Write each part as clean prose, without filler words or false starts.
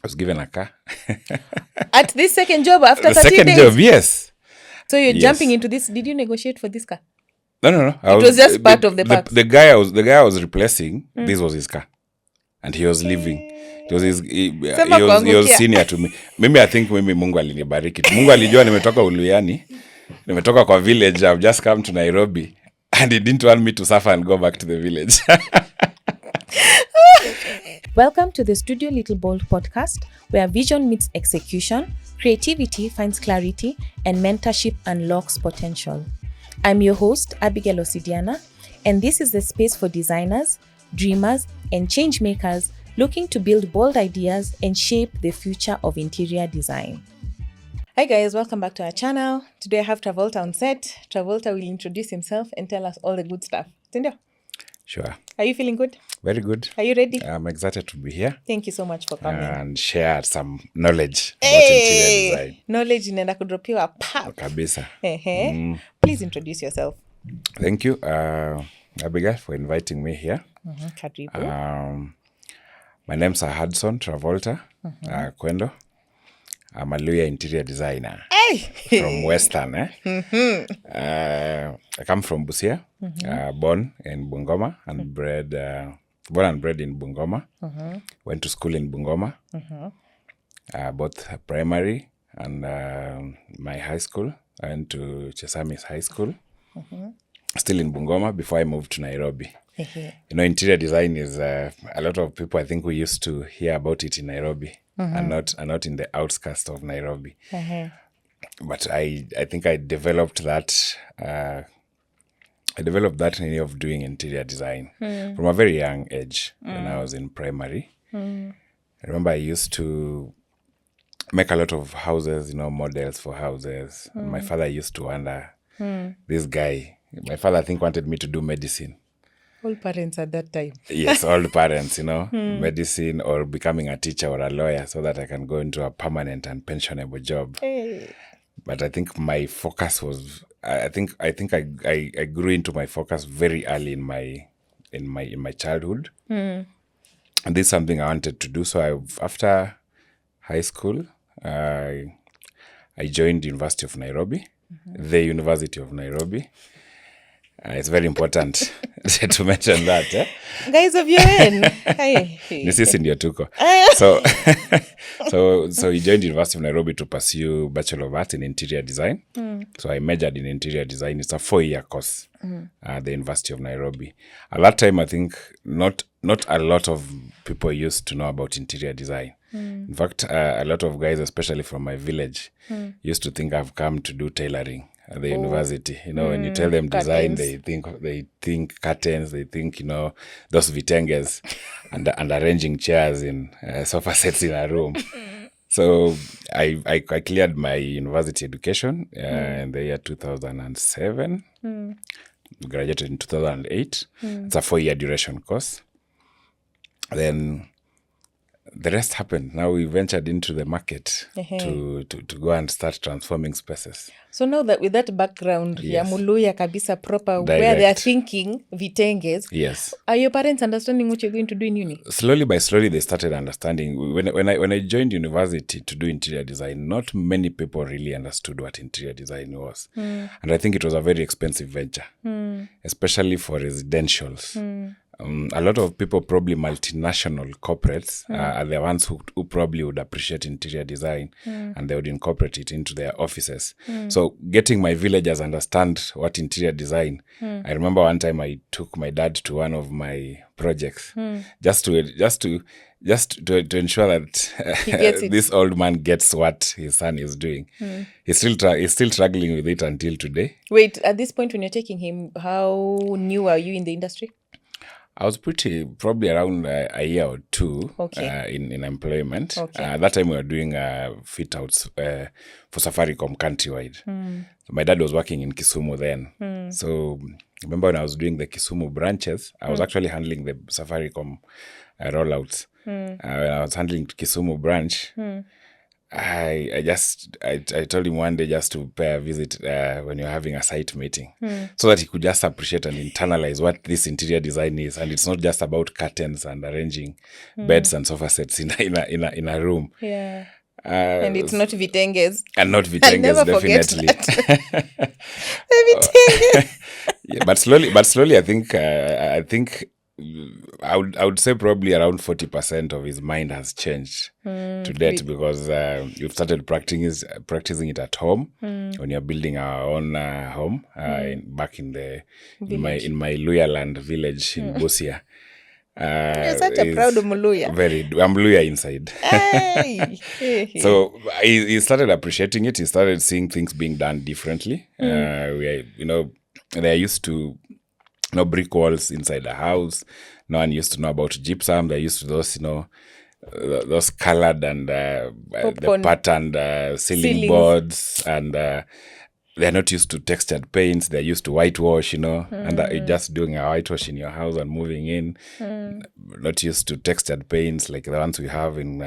was given a car. At this second job after The 30 second days? job, yes. So you're Yes. jumping into this. Did you negotiate for this car? No. It was just part of the perks. The guy I was replacing. This was his car, and he was leaving. He was senior to me. Mimi I think Mungu alinibariki. Mungu alijua nimetoka Uluyani, nimetoka kwa village. I've just come to Nairobi, and he didn't want me to suffer and go back to the village. Welcome to the Studio Little Bold podcast, where vision meets execution, creativity finds clarity, and mentorship unlocks potential. I'm your host, Abigail Osidiana, and this is the space for designers, dreamers, and change makers looking to build bold ideas and shape the future of interior design. Hi guys, welcome back to our channel. Today I have Travolta on set. Travolta will introduce himself and tell us all the good stuff. Sindio? Sure. Are you feeling good? Very good. Are you ready? I'm excited to be here. Thank you so much for coming. And share some knowledge about interior design. Knowledge inaenda kudropiwa pap. Kabisa. Please introduce yourself. Thank you, Abigail, for inviting me here. Karibu. My name's Hudson Travolta, Kwendo. I'm a Luya interior designer from Western. I come from Busia, born in Bungoma and born and bred in Bungoma. Went to school in Bungoma, both primary and my high school. I went to Chesamis High School, still in Bungoma before I moved to Nairobi. You know, interior design is a lot of people, I think we used to hear about it in Nairobi and not in the outskirts of Nairobi. But I think I developed that. I developed that idea of doing interior design from a very young age when I was in primary. I remember I used to make a lot of houses, models for houses. And my father used to wonder, this guy, my father I think wanted me to do medicine. All parents at that time. Yes, all the parents, medicine or becoming a teacher or a lawyer so that I can go into a permanent and pensionable job. But I think my focus was, I think I grew into my focus very early in my childhood. And this is something I wanted to do. So after high school, I joined University of Nairobi, the University of Nairobi. It's very important to mention that. Guys of your end. This is in your tuko. So he joined University of Nairobi to pursue Bachelor of Arts in Interior Design. So I majored in Interior Design. It's a 4-year course at the University of Nairobi. At that time, I think not a lot of people used to know about interior design. In fact, a lot of guys, especially from my village, used to think I've come to do tailoring at the university. When you tell them design, curtains. they think curtains, they think, those vitenges and arranging chairs in sofa sets in a room. So I cleared my university education in the year 2007. Graduated in 2008. It's a 4-year duration course. Then the rest happened. Now we ventured into the market to go and start transforming spaces. So now that with that background, Yes. Muluya kabisa proper, Direct. where they are thinking vitenges, Yes. are your parents understanding what you're going to do in uni? Slowly by slowly, they started understanding. When I joined university to do interior design, not many people really understood what interior design was. And I think it was a very expensive venture, especially for residentials. A lot of people, probably multinational corporates, are the ones who probably would appreciate interior design and they would incorporate it into their offices. So getting my villagers understand what interior design, I remember one time I took my dad to one of my projects just to ensure that He gets it. this old man gets what his son is doing. He's still struggling with it until today. Wait, at this point when you're taking him, how new are you in the industry? I was probably around a year or two in employment. At that time, we were doing fit outs for Safaricom countrywide. So my dad was working in Kisumu then. So remember when I was doing the Kisumu branches, I was actually handling the Safaricom rollouts. When I was handling Kisumu branch, I told him one day just to pay a visit when you're having a site meeting, so that he could just appreciate and internalize what this interior design is, and it's not just about curtains and arranging beds and sofa sets in a room. Yeah. And it's not vitenges. And not vitenges, definitely. Vitenges. Yeah, but slowly, I think I would say probably around 40% of his mind has changed to date, because you've started practicing it at home when you're building our own home back in my Luyaland village in Busia. You're such a proud Muluya. I'm Luya inside. Hey. So he started appreciating it. He started seeing things being done differently. They're used to brick walls inside the house. No one used to know about gypsum. They're used to those, those colored and the patterned ceiling boards, and they're not used to textured paints. They're used to whitewash, and you're just doing a whitewash in your house and moving in. Not used to textured paints like the ones we have in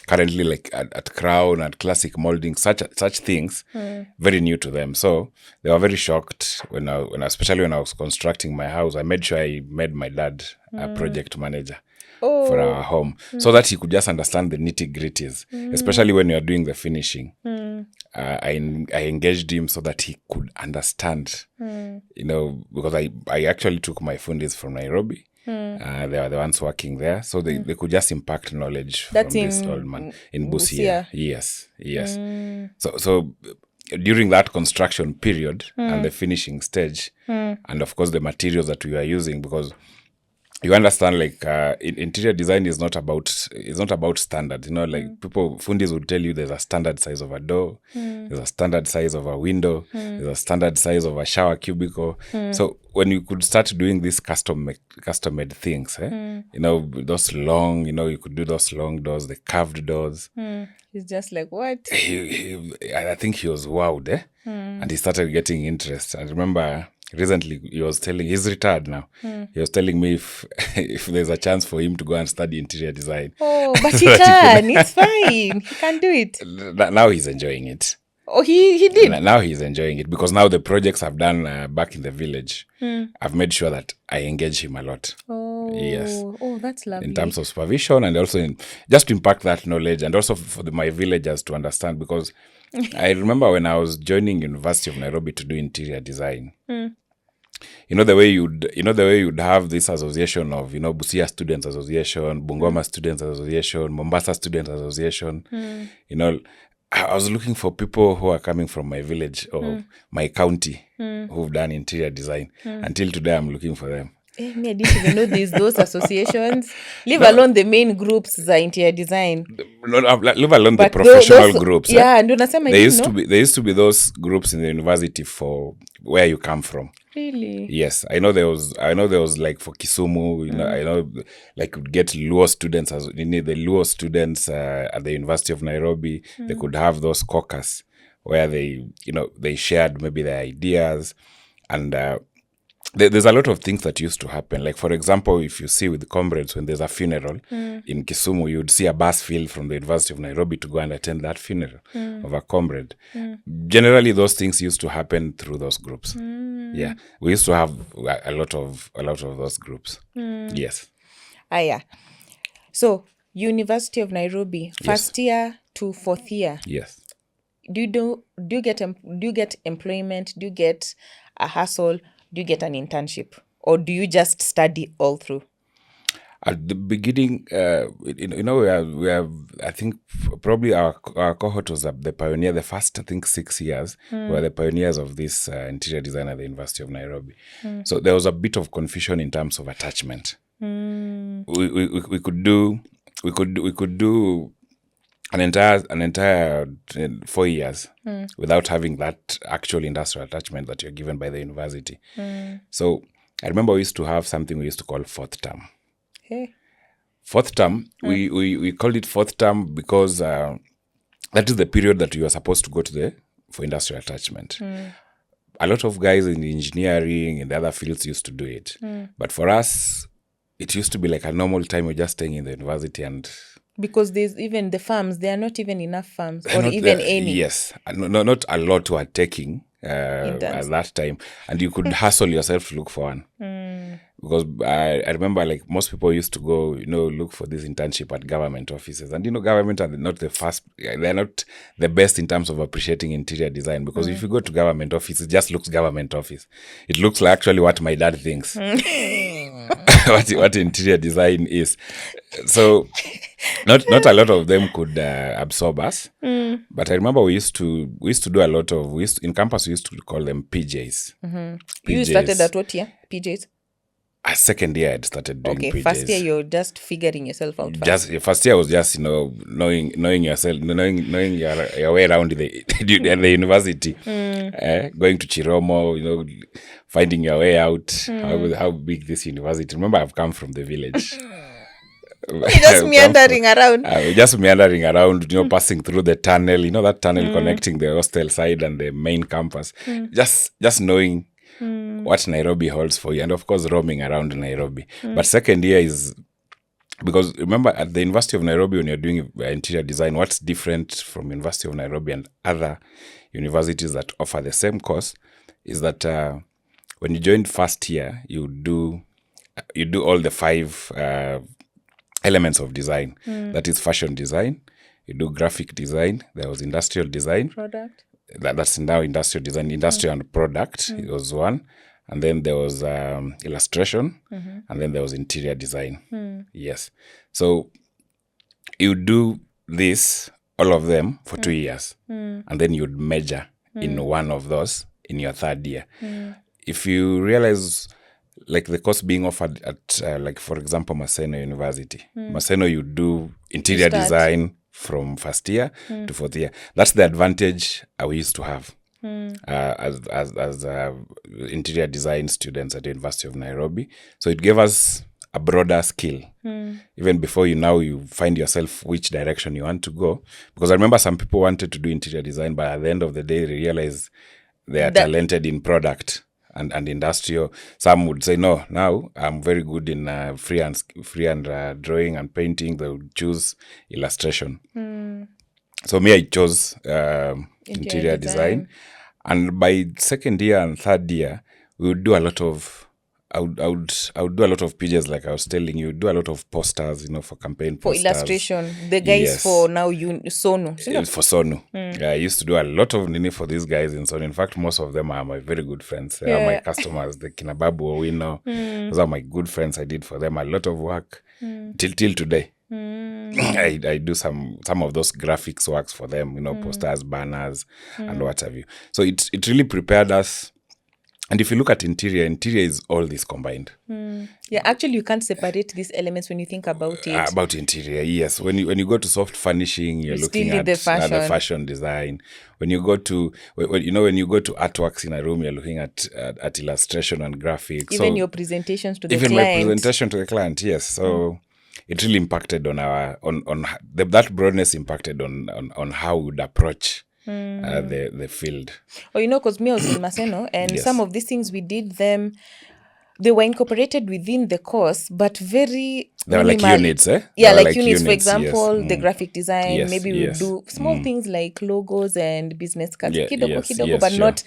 currently, like at Crown, at Classic Molding, such things, very new to them. So they were very shocked especially when I was constructing my house. I made sure I made my dad a project manager for our home, so that he could just understand the nitty-gritties, especially when you're doing the finishing. I engaged him so that he could understand, because I actually took my fundis from Nairobi. They were the ones working there, so they could just impact knowledge from this old man in Busia. Yes. So during that construction period and the finishing stage, and of course the materials that we were using, because you understand, like interior design is not about standard. Like fundis would tell you there's a standard size of a door, there's a standard size of a window, there's a standard size of a shower cubicle. So when you could start doing these custom-made things, those long, you could do those long doors, the curved doors. He's just like, what? I think he was wowed, and he started getting interest. I remember recently he's retired now. He was telling me if there's a chance for him to go and study interior design. Oh, but he can. It's fine. He can do it. Now he's enjoying it. Oh, he did? Now he's enjoying it, because now the projects I've done back in the village, I've made sure that I engage him a lot. Oh, yes. Oh, that's lovely. In terms of supervision, and also just to impact that knowledge, and also for my villagers to understand, because I remember when I was joining University of Nairobi to do interior design. The way you'd have this association of Busia Students Association, Bungoma Students Association, Mombasa Students Association. I was looking for people who are coming from my village or my county who've done interior design. Until today, I'm looking for them. Me, I didn't even know those associations. Leave alone the main groups za interior design. Leave alone the professional groups. Yeah, ndo nasema there used to be those groups in the university for where you come from. Really? Yes, I know there was like for Kisumu. I know like you'd get Luo students the Luo students at the University of Nairobi. They could have those caucus where they shared maybe their ideas, and there's a lot of things that used to happen. Like, for example, if you see with comrades, when there's a funeral in Kisumu, you'd see a bus filled from the University of Nairobi to go and attend that funeral of a comrade. Generally, those things used to happen through those groups. Yeah, we used to have a lot of those groups. Yes. Yeah. So, University of Nairobi, first year to fourth year. Yes. Do you get employment? Do you get a hustle? Do you get an internship, or do you just study all through? At the beginning, we have I think probably our cohort was the pioneer. The first, I think, 6 years were the pioneers of this interior design at the University of Nairobi. So there was a bit of confusion in terms of attachment. We could do an entire 4 years without having that actual industrial attachment that you're given by the university. So I remember we used to have something we used to call fourth term. Hey. Fourth term, we called it fourth term because that is the period that you are supposed to go for industrial attachment. A lot of guys in engineering and the other fields used to do it. But for us, it used to be like a normal time. We're just staying in the university and Because there's even the farms, there are not even enough farms or Not even the- any. Yes, not a lot were taking at that time, and you could hustle yourself to look for one. Because I remember, like, most people used to go, look for this internship at government offices, and government are not they're not the best in terms of appreciating interior design. Because if you go to government office, it just looks government office. It looks like actually what my dad thinks. what interior design is. So not a lot of them could absorb us. But I remember we used to do a lot of, in campus we used to call them PJs. You started at what year? PJs? Second year I'd started doing PJs. First year you're just figuring yourself out. First year was just knowing yourself, knowing your way around the university, going to Chiromo, finding your way out. How big this university. Remember, I've come from the village. Just meandering around. Just meandering around, passing through the tunnel. That tunnel connecting the hostel side and the main campus. Just knowing what Nairobi holds for you, and of course roaming around Nairobi. But second year is, because remember, at the University of Nairobi, when you're doing interior design, what's different from University of Nairobi and other universities that offer the same course is that when you joined first year, you do all the 5 elements of design. That is fashion design, you do graphic design, there was industrial design, Product. That's now industrial design, industrial and product. It was one, and then there was illustration, and then there was interior design. Yes, so you do this, all of them, for 2 years, and then you'd major in one of those in your third year. If you realize, like, the course being offered at like, for example, Maseno University, Maseno, you do interior design from first year to fourth year. That's the advantage we used to have as interior design students at the University of Nairobi. So it gave us a broader skill. Even before you find yourself which direction you want to go. Because I remember some people wanted to do interior design, but at the end of the day, they realized they are talented in product and industrial. Some would say, no, now I'm very good in free and drawing and painting. They would choose illustration. So me, I chose interior design. And by second year and third year, we would do a lot of, I would do a lot of pages, like I was telling you, do a lot of posters, for campaign posters. For illustration. The guys for now, Sonu. For Sonu. I used to do a lot of nini for these guys in Sonu. In fact, most of them are my very good friends. They are my customers, the Kinababu Owino. Those are my good friends. I did for them a lot of work till today. I do some of those graphics works for them, posters, banners, and what have you. So it really prepared us. And if you look at interior is all this combined. Yeah, actually, you can't separate these elements when you think about it. About interior, yes. When you go to soft furnishing, you're looking at the fashion design. When you go to when you go to artworks in a room, you're looking at illustration and graphics. Even your presentations to the client. Even my presentation to the client, yes. So it really impacted on that broadness impacted on how we would approach the field. Because me, I was in Maseno, and some of these things we did them, they were incorporated within the course, but very they were like units, eh? Yeah, like units. For example, the graphic design, maybe we yes. do small things like logos and business cards, kidogo, but sure. not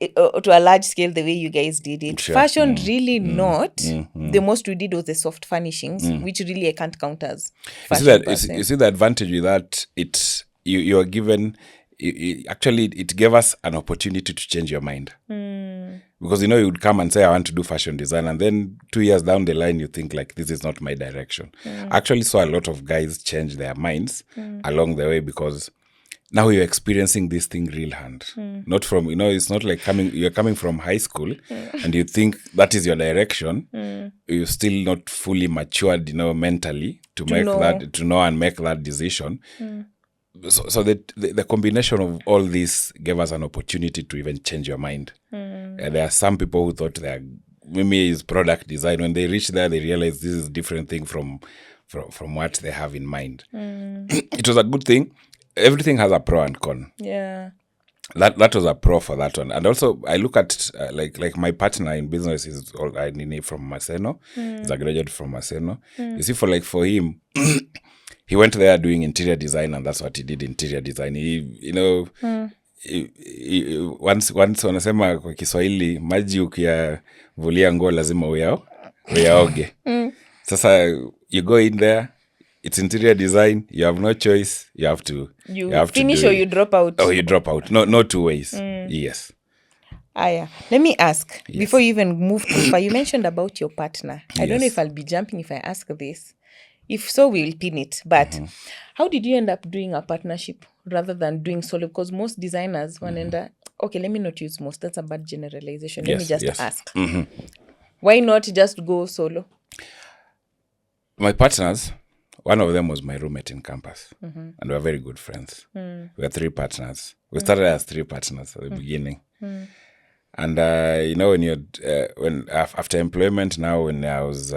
to a large scale the way you guys did it. Sure. Fashion, really not. The most we did was the soft furnishings, which really I can't count as fashion. You see the advantage with that? You are given. It gave us an opportunity to change your mind. Because, you would come and say, I want to do fashion design. And then 2 years down the line, you think, like, this is not my direction. I actually saw a lot of guys change their minds along the way, because now you're experiencing this thing real hand. Not from, it's not like you're coming from high school and you think that is your direction. You're still not fully matured, mentally to know and make that decision. So the combination of all this gave us an opportunity to even change your mind. There are some people who thought maybe is product design. When they reach there, they realize this is a different thing from what they have in mind. It was a good thing. Everything has a pro and con. Yeah. That was a pro for that one. And also, I look at, like my partner in business is from Maseno. He's a graduate from Maseno. You see, for him, he went there doing interior design, and that's what he did, interior design. Once wanasema kwa Kiswahili, maji ukiyavulia nguo lazima uyaoge. Sasa you go in there, it's interior design, you have no choice, you have to finish or you drop out. Or you drop out. No two ways. Yes. Aya, let me ask, before you even move too far, you mentioned about your partner. I don't know if I'll be jumping if I ask this. If so, we'll pin it. But how did you end up doing a partnership rather than doing solo? Because most designers okay, let me not use most. That's a bad generalization. Let me just ask. Why not just go solo? My partners, one of them was my roommate in campus. And we were very good friends. We were 3 partners. We started as 3 partners at the beginning. And, when after employment now, when I was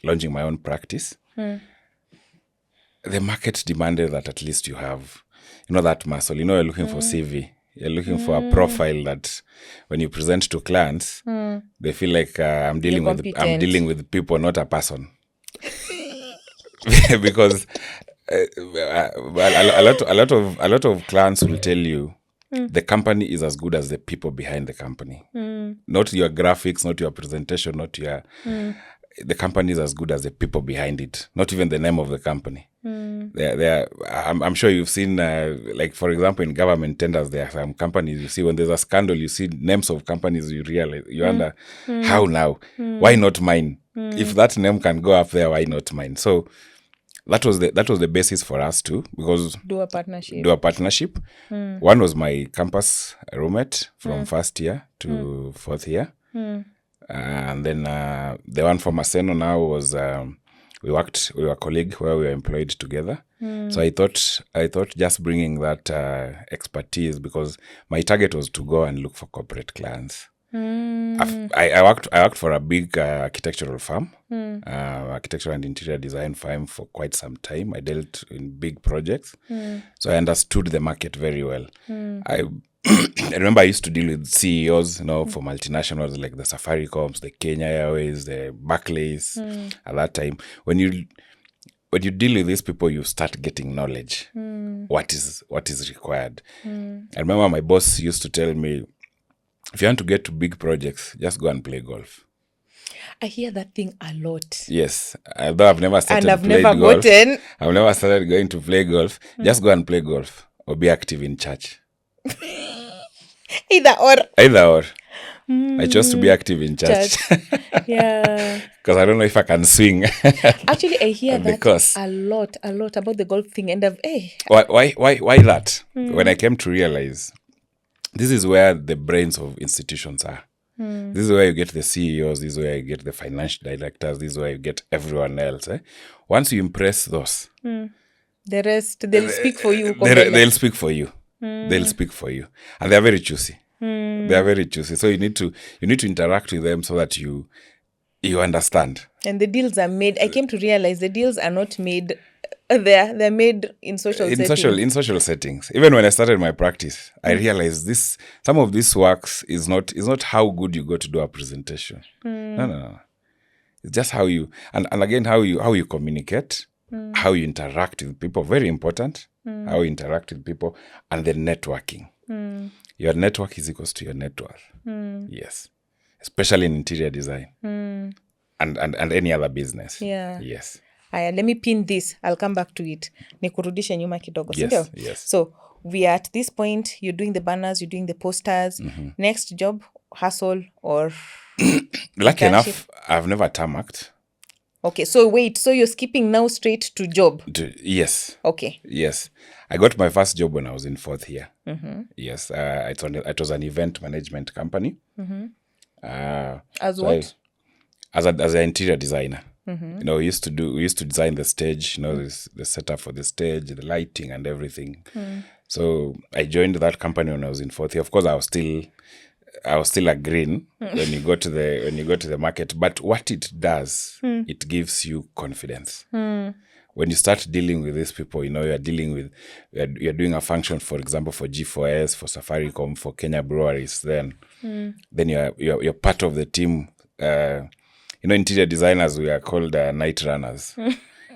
launching my own practice, the market demanded that at least you have, that muscle. You're looking for CV. You're looking for a profile that when you present to clients, they feel like I'm dealing with people, not a person. Because a lot of clients will tell you the company is as good as the people behind the company. Not your graphics, not your presentation, not your... The company is as good as the people behind it, not even the name of the company. I'm sure you've seen, like, for example, in government tenders, there are some companies you see when there's a scandal, you see names of companies, you realize, you wonder, how now? Why not mine? If that name can go up there, why not mine? So that was the basis for us to, because do a partnership. One was my campus roommate from first year to fourth year. And then the one from Maseno now was we were a colleague where we were employed together. So I thought just bringing that expertise, because my target was to go and look for corporate clients. I worked for a big architectural firm, architectural and interior design firm for quite some time. I dealt in big projects, so I understood the market very well. I remember I used to deal with CEOs, for multinationals like the Safaricoms, the Kenya Airways, the Barclays. At that time, when you deal with these people, you start getting knowledge. What is required. I remember my boss used to tell me, if you want to get to big projects, just go and play golf. I hear that thing a lot. Yes, although I've never started I've never going to play golf. Just go and play golf or be active in church. Either or. I chose to be active in church. Yeah. Because I don't know if I can swing. Actually, I hear that a lot about the golf thing. And why that? When I came to realize, this is where the brains of institutions are. This is where you get the CEOs. This is where you get the financial directors. This is where you get everyone else. Once you impress those, the rest, they'll speak for you. They'll speak for you. They'll speak for you. And they're very choosy. They are very choosy. So you need to interact with them so that you understand. And the deals are made. I came to realize the deals are not made there. They're made in social settings. In social settings. Even when I started my practice, I realized some of this works is not how good you go to do a presentation. No. It's just how you and again how you communicate, how you interact with people. Very important. How you interact with people, and the networking. Your network is equals to your net worth. Yes. Especially in interior design. And any other business. Yeah. Yes. Let me pin this. I'll come back to it. Nikurudishe nyuma kidogo. Yes. So we are at this point. You're doing the banners. You're doing the posters. Next job, hustle or... Lucky enough, I've never tarmacked. Okay, so wait. So you're skipping now straight to job? Yes. Okay. Yes. I got my first job when I was in fourth year. Yes. It was an event management company. As what? As an interior designer. We used to design the stage, the setup for the stage, the lighting and everything. So I joined that company when I was in fourth year. Of course, I was still a green when you go to the market. But what it does, it gives you confidence. When you start dealing with these people, you're doing a function, for example, for G4S, for Safaricom, for Kenya Breweries. Then you're part of the team. You're interior designers, we are called night runners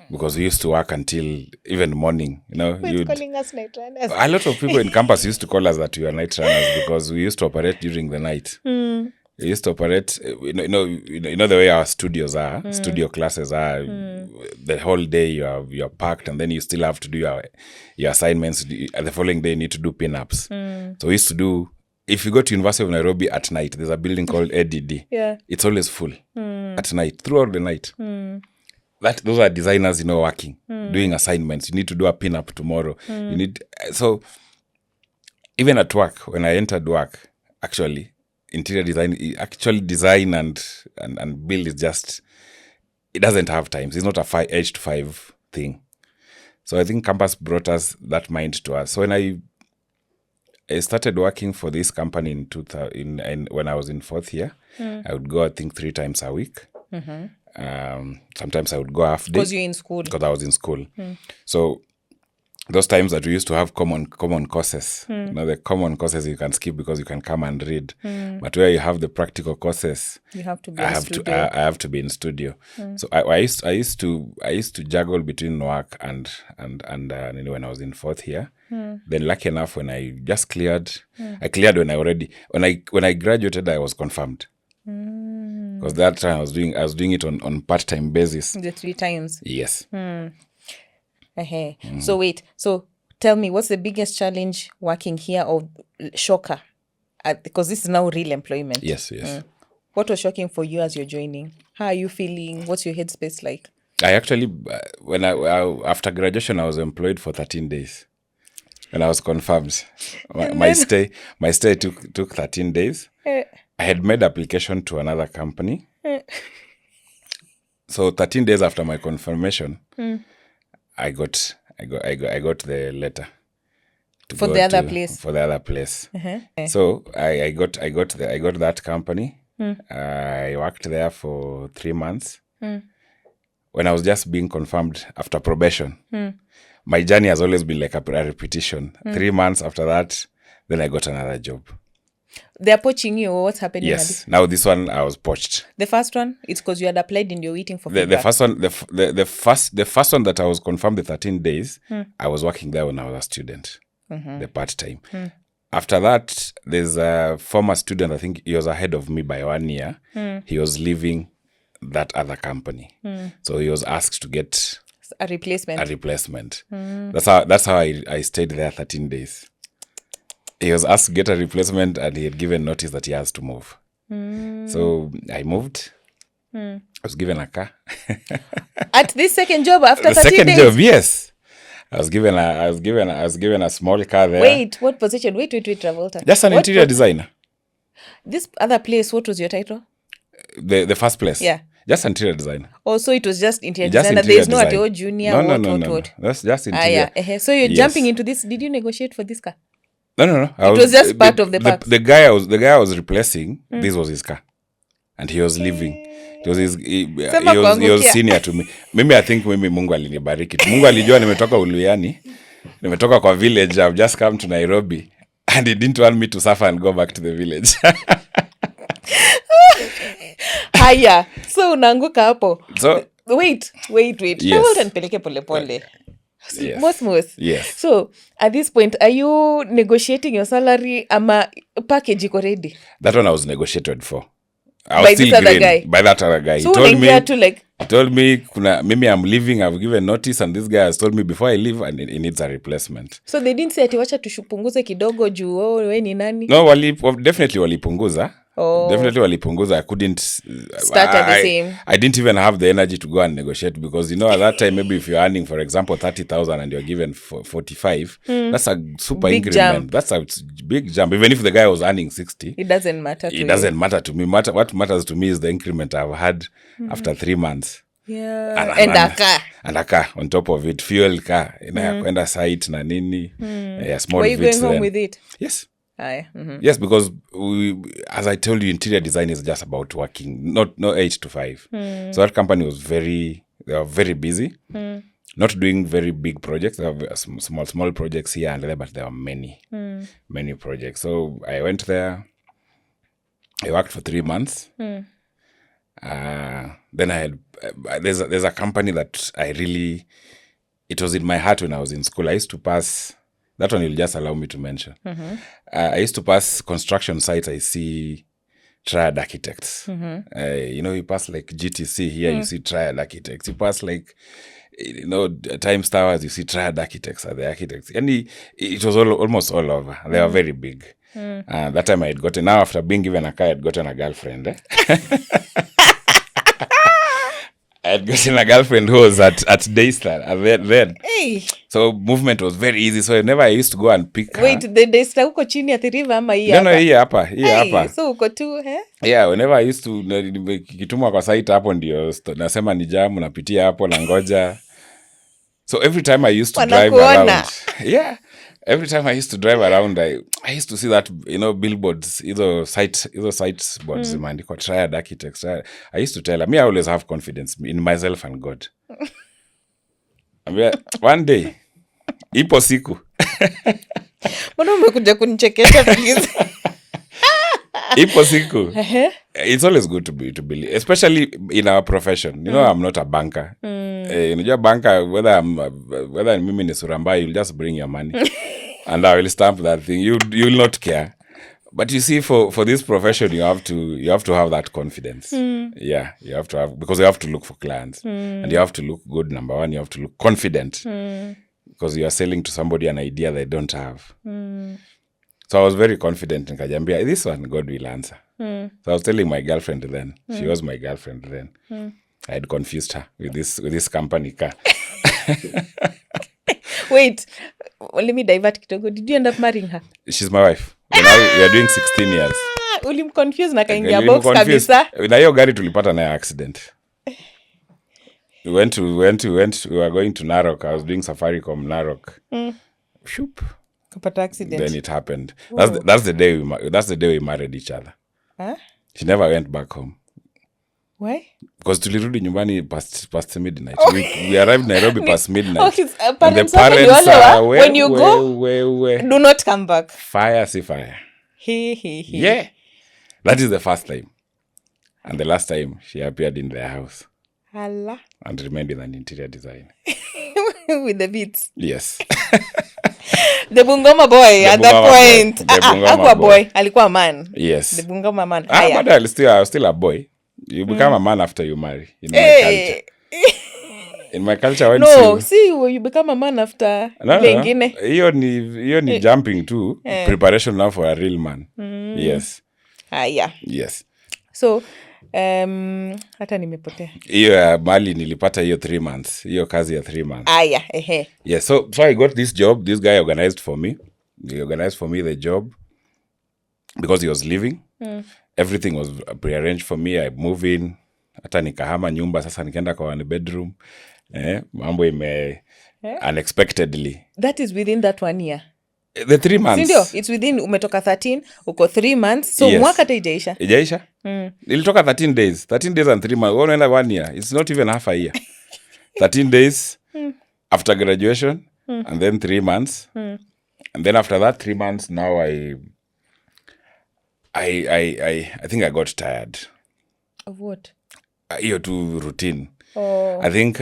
because we used to work until even morning. Who's calling us night runners? A lot of people in campus used to call us that we are night runners because we used to operate during the night. We used to operate, the way our studios are, studio classes are. The whole day you're packed, and then you still have to do your assignments. The following day you need to do pin-ups. So we used to do. If you go to University of Nairobi at night, there's a building called ADD. Yeah, it's always full at night, throughout the night. Those are designers, working, doing assignments. You need to do a pin-up tomorrow. You need so. Even at work, when I entered work, actually. Interior design and build is just, it doesn't have times. It's not a 8 to 5 thing. So I think campus brought us that mind to us. So when I started working for this company in 2000, when I was in 4th year, I would go, I think, 3 times a week. Sometimes I would go half day. Because you're in school. Because I was in school. So those times that we used to have common courses, the common courses you can skip because you can come and read. But where you have the practical courses, you have to be I have to be in studio. So I used to juggle between work and when I was in 4th year. Then lucky enough, when I just cleared, I cleared when I graduated, I was confirmed. Because that time I was doing it on part-time basis. The 3 times. Yes. So wait, so tell me, what's the biggest challenge working here or shocker? Because this is now real employment. Yes. What was shocking for you as you're joining? How are you feeling? What's your headspace like? I actually, when I after graduation, I was employed for 13 days. When I was confirmed, my stay took 13 days. I had made application to another company. So 13 days after my confirmation, I got the letter for the other place. For the other place. So I got that company. I worked there for 3 months. When I was just being confirmed after probation, my journey has always been like a repetition. 3 months after that, then I got another job. They're poaching you, or what's happening? Yes. Now this one I was poached. The first one, it's because you had applied and you're waiting for the first one. The first one that I was confirmed the 13 days. I was working there when I was a student, the part time. After that, there's a former student. I think he was ahead of me by 1 year. He was leaving that other company, so he was asked to get a replacement. That's how I stayed there 13 days. He was asked to get a replacement, and he had given notice that he has to move. So I moved. I was given a car. At this second job after 13 days? The second job, yes. I was given a small car there. Wait, what position? Wait, Travolta. Just an interior designer. This other place, what was your title? The first place. Yeah. Just interior designer. Oh, so it was just interior designer. There's no at all junior. No. That's just interior. So you're jumping into this. Did you negotiate for this car? No. It was just part of the pack. The guy I was replacing, this was his car. And he was leaving. He was senior to me. I think Mungu alinibariki. Mungu alijua nimetoka Uluyani. Nimetoka kwa village. I've just come to Nairobi. And he didn't want me to suffer and go back to the village. Haya. So unaanguka hapo. So wait. Yes. Nipeleke pole. Yes. Most. Yes. So at this point, are you negotiating your salary ama package iko ready? That one I was negotiated for. I was by still green. By that other guy. So he told me, I'm leaving, I've given notice, and this guy has told me before I leave, and he needs a replacement. So they didn't say ati wacha tupunguze kidogo juu wewe ni nani? No, definitely walipunguza. Definitely walipunguza. I couldn't start at the same. I didn't even have the energy to go and negotiate because at that time, maybe if you're earning, for example, 30,000 and you're given 45, that's a super big increment. Jump. That's a big jump. Even if the guy was earning 60, it doesn't matter to you. It doesn't matter to me. What matters to me is the increment I've had after 3 months. Yeah. And a car. And a car on top of it, fuel car. Ya kwenda site na nini. Small. Were you going home with it? Yes. Mm-hmm. Yes, because as I told you, interior design is just about working, not 8 to 5. So that company was they were very busy, not doing very big projects. They have small projects here and there, but there were many projects. So I went there. I worked for 3 months, Then I had there's a company that it was in my heart when I was in school. I used to pass, that one you'll just allow me to mention. I used to pass construction sites. I see triad architects. You pass like GTC here, you see triad architects. You pass like, Times Towers, you see triad architects are the architects. And it was almost all over. They were very big. That time I had gotten, now after being given a car, I had gotten a girlfriend. I had gotten a girlfriend who was at Daystar then. Hey. So movement was very easy. So whenever I used to go and pick her. Wait, the Daystar uko chini ya the river ama hii hapa? No, hii hapa. So uko tu, Yeah, whenever I used to, kitumwa kwa site hapo ndio, nasema ni jamu, napitia hapo na ngoja. So every time I used to drive around. Yeah. Every time I used to drive around, I used to see that, billboards, either site boards, imeandikwa triad architects. I used to tell her, I always have confidence in myself and God. One day, ipo siku. Mbona umekuja kunichekesha please? Ipo siku. It's always good to believe, especially in our profession. I'm not a banker. Unajua banker, whether mimi ni suramba, you'll just bring your money and I will stamp that thing. You'll not care. But you see, for this profession, you have to have that confidence. Yeah, you have to have, because you have to look for clients and you have to look good. Number one, you have to look confident because you are selling to somebody an idea they don't have. So I was very confident in Kajambia. This one, God will answer. So I was telling my girlfriend then. She was my girlfriend then. I had confused her with this company car. Wait, let me divert kidogo. Did you end up marrying her? She's my wife. We are doing 16 years. Ulimconfuse na kaingia box kabisa. Na hiyo gari tulipata nayo accident. We were going to Narok. I was doing Safaricom Narok. Shoop. Kapata accident. Then it happened. That's the day we married each other. Huh? She never went back home. Why? Because tulirudi nyumbani past midnight. We arrived Nairobi past midnight. And the parents are, when you go, do not come back. Fire. Yeah. That is the first time. And the last time she appeared in their house. Allah. And remained in an interior design. With the beats. Yes. The Bungoma boy at that point. Alikuwa boy. Alikuwa man. Yes. The Bungoma man. But I was still a boy. You become a man after you marry. In my culture. In my culture, you become a man after lengine. Hiyo ni jumping too. Preparation now for a real man. Yes. Yeah. Yes. So, hata nimepotea. Hiyo mali nilipata hiyo 3 months. Hiyo kazi ya 3 months. Yeah. Yes, so I got this job. This guy organized for me. He organized for me the job because he was leaving. Everything was prearranged for me. I move in. Hata nikahama nyumba. Sasa nikaenda kwa one bedroom. Mambo unexpectedly. That is within that 1 year. The 3 months. Sindio? It's within, umetoka 13, uko 3 months. So yes. Mwaka ijaisha. Ijaisha? Ilitoka 13 days. 13 days and 3 months. Unaenda 1 year. It's not even half a year. 13 days after graduation and then 3 months. And then after that 3 months, now I think I got tired. Of what? Hiyo tu routine. Oh. I think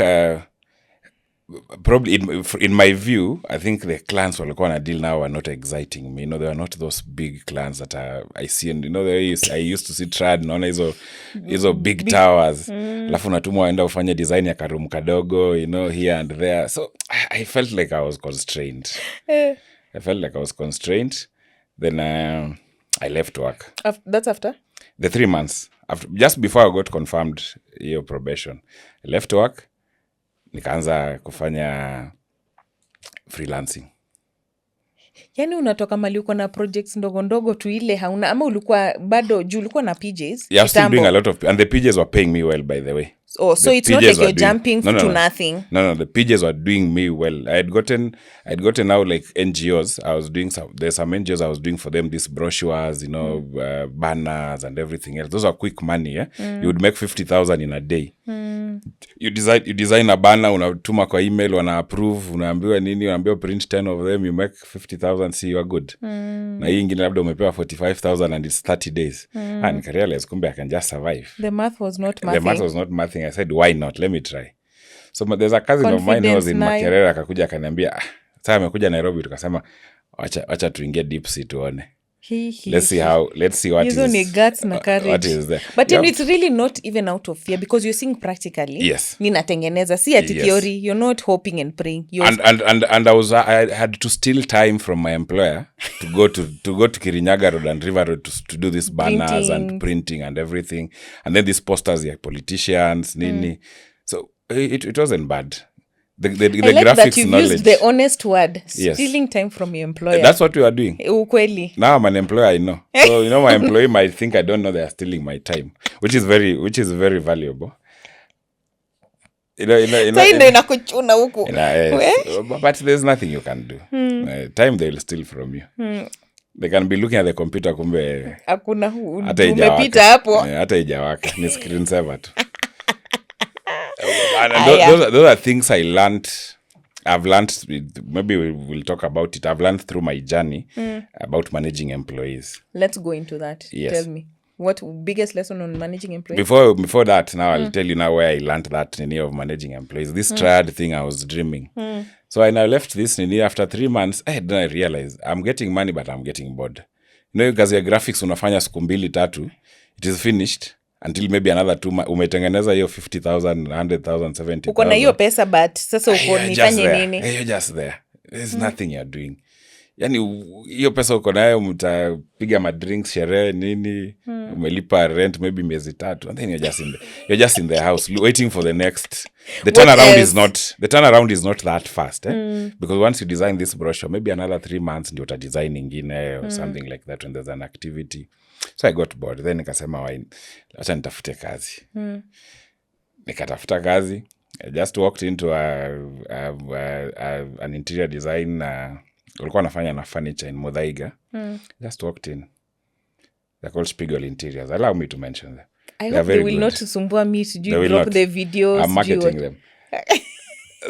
probably in my view, I think the clients walikuwa na deal now are not exciting me. They are not those big clients that I see. And I used to see trad, naona hizo big towers. Alafu natumwa waenda ufanye design ya karoom kadogo, here and there. So I felt like I was constrained. Then I left work. That's after? The 3 months. Just before I got confirmed your probation. I left work. Nikaanza kufanya freelancing. Yani unatoka mali uko na projects ndogo tu ile hauna, ama ulikuwa bado juu ulikuwa na PJs? Yeah, I was still doing a lot of, and the PJs were paying me well, by the way. Oh, so The it's not PJs like were you're jumping no, to nothing. No, the PJs were doing me well. I'd gotten now like NGOs. I was doing there's some NGOs I was doing for them, these brochures, banners and everything else. Those are quick money, yeah? You would make 50,000 in a day. You design a banner, unatuma kwa email, wana approve, unaambiwa nini, unaambiwa print 10 of them, you make 50,000, see you are good. Na hii ingine labda umepewa 45,000 and it's 30 days. And I realized kumbe I can just survive. The math was not mathing. The math was not mathing. I said, why not? Let me try. So there's a cousin of mine who was in Makerere, akakuja akaniambia, sasa amekuja Nairobi, tukasema acha tuingie deep sea tuone. Let's see what hizo ni guts na courage. What is there. But it's really not even out of fear because you're seeing practically. Yes. Ninatengeneza. See at theory, you're not hoping and praying. And I had to steal time from my employer to go to Kirinyaga Road and River Road to do these banners and printing and everything. And then these posters, like politicians, nini. So it wasn't bad. The I like graphics that you knowledge. used the honest word. Yes. Stealing time from your employer. That's what we are doing. Ukweli. Now I'm an employer, I know. So my employee might think I don't know they are stealing my time, which is very valuable. Inakuchuna huku. But there's nothing you can do. Time they will steal from you. They can be looking at the computer, kumbe hakuna umepita hapo. Hata ijawaka. Ni screen saver tu. Those are things I've learned, maybe we'll talk about it. I've learned through my journey about managing employees. Let's go into that. Yes. Tell me, what biggest lesson on managing employees? Before that, now I'll tell you now where I learned that nini of managing employees. This triad thing I was dreaming. So I now left this nini after 3 months. Then I realized I'm getting money, but I'm getting bored. Kazi ya graphics unafanya siku 2-3, it is finished. Until maybe another 2 months, umetengeneza hiyo 50,000, 100,000, 70,000. Uko na hiyo pesa, but sasa uko nifanye nini? You're just there. There's nothing you're doing. Yani hiyo pesa uko nayo, mtapiga madrinks, sherehe nini, umelipa rent maybe miezi 3, and then you're just in the house waiting for the next. The turnaround is not that fast, because once you design this brochure, maybe another 3 months ndio uta design ingine or something like that when there's an activity. So I got bored. Then nikasema acha nitafute kazi. Nikatafuta kazi. I just walked into an interior design. Walikuwa nafanya na furniture in Muthaiga. Just walked in. They're called Spiegel Interiors. Allow me to mention them. I hope they will not sumbua me to drop the videos. I'm marketing them.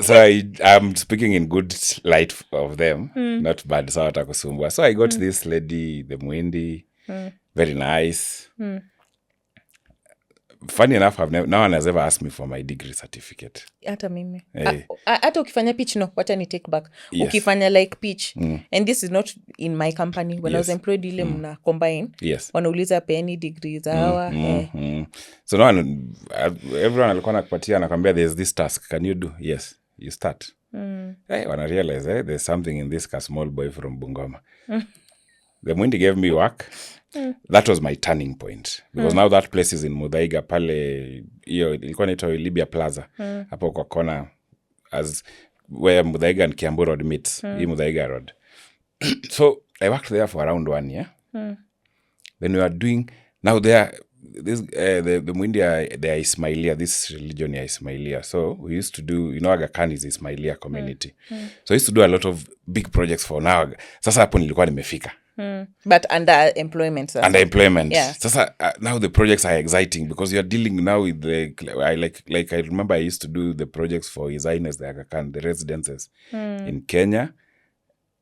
So I'm speaking in good light of them. Not bad. So watakusumbua. So I got this lady, the Mwindi. Very nice. Funny enough, no one has ever asked me for my degree certificate. Hata mimi. Hata ukifanya pitch, no, wacha ni take back. Yes. Ukifanya like pitch, and this is not in my company. When I was employed, ile mna combine. Yes. Wanauliza any degrees hawa. So no one, everyone alikuwa nakupatia nakwambia there's this task. Can you do? Yes. You start. When I realize there's something in this small boy from Bungoma. The Mwindi gave me work. That was my turning point. Because now that place is in Muthaiga pale, hiyo ilikuwa inaitwa Libya Plaza. Hapo kwa kona, as where Muthaiga and Kiambu Road meets. Hii Muthaiga Road. So I worked there for around 1 year. Then we were doing, now there, the Mwindi, they are Ismailia, this religion is Ismailia. So we used to do, Aga Khan is Ismailia community. So I used to do a lot of big projects for now. Sasa hapo nilikuwa nimefika. But under employment. Under employment. Yeah. Sasa now the projects are exciting because you're dealing now with I remember I used to do the projects for His Highness the Aga Khan, the residences in Kenya.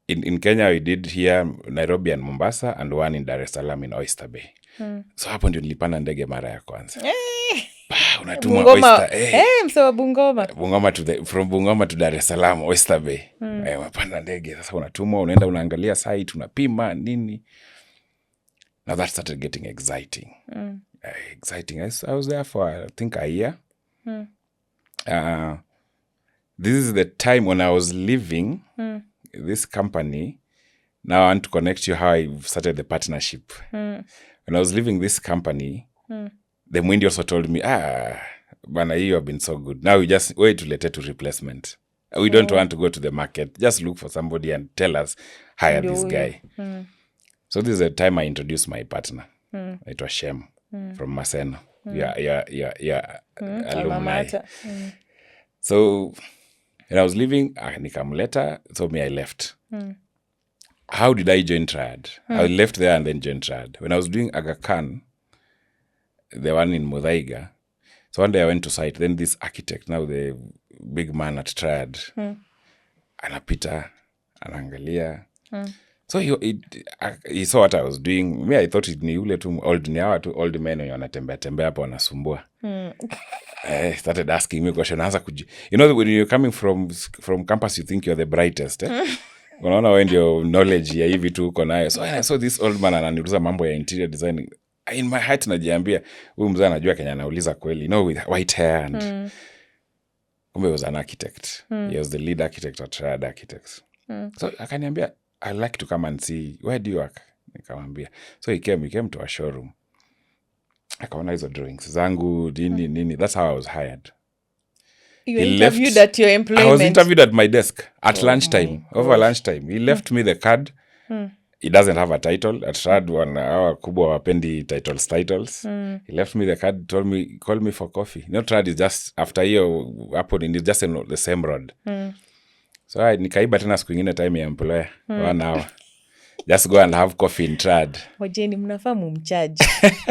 In Kenya we did here Nairobi and Mombasa, and one in Dar es Salaam in Oyster Bay. So hapo ndio nilipanda ndege mara ya kwanza. Unatuma Oyster. Msewa Bungoma. From Bungoma to Dar es Salaam, Oyster Bay. Unapanda ndege. Sasa unatumwa, unaenda unaangalia site, unapima nini. Now that started getting exciting. Exciting. I was there for, I think, a year. This is the time when I was leaving this company. Now I want to connect you how I started the partnership. When I was leaving this company, the Mwindi also told me, Bana, you have been so good. Now we just wait to let it to replacement. We don't want to go to the market. Just look for somebody and tell us, hire this guy. So this is the time I introduced my partner. It was Shem from Maseno. ya Alma alumni. mater. So when I was leaving, nikamleta, so me I left. How did I join Triad? I left there and then joined Triad. When I was doing Aga Khan, the one in Muthaiga, so one day I went to site, then this architect, now the big man at Triad, anapita, anaangalia. So he saw what I was doing. Me, I thought ni ule tu old men wenye wanatembea hapo wanasumbua. Started asking me question. When you're coming from campus, you think you're the brightest. Unaona wewe ndio knowledge ya hivi tu uko nayo. So I saw this old man ananiuliza mambo ya interior design. In my heart najiambia, huyu mzee anajua Kenya anauliza kweli. With white hair and kumbe was an architect. He was the lead architect at Triad Architects. So akaniambia, I'd like to come and see, where do you work? Nikamwambia. So he came to a showroom. Akaona hizo drawings zangu, nini. That's how I was hired. You interviewed at your employment? I was interviewed at my desk at lunchtime, over lunchtime. He left me the card. He doesn't have a title. At Triad, our kubwa wapendi titles. He left me the card, told me, call me for coffee. Triad is just, after hiyo, it's just the same road. So nikaiba tena siku ingine time ya employer, 1 hour. Just go and have coffee in Triad. Wajeni mnafaa mumcharge.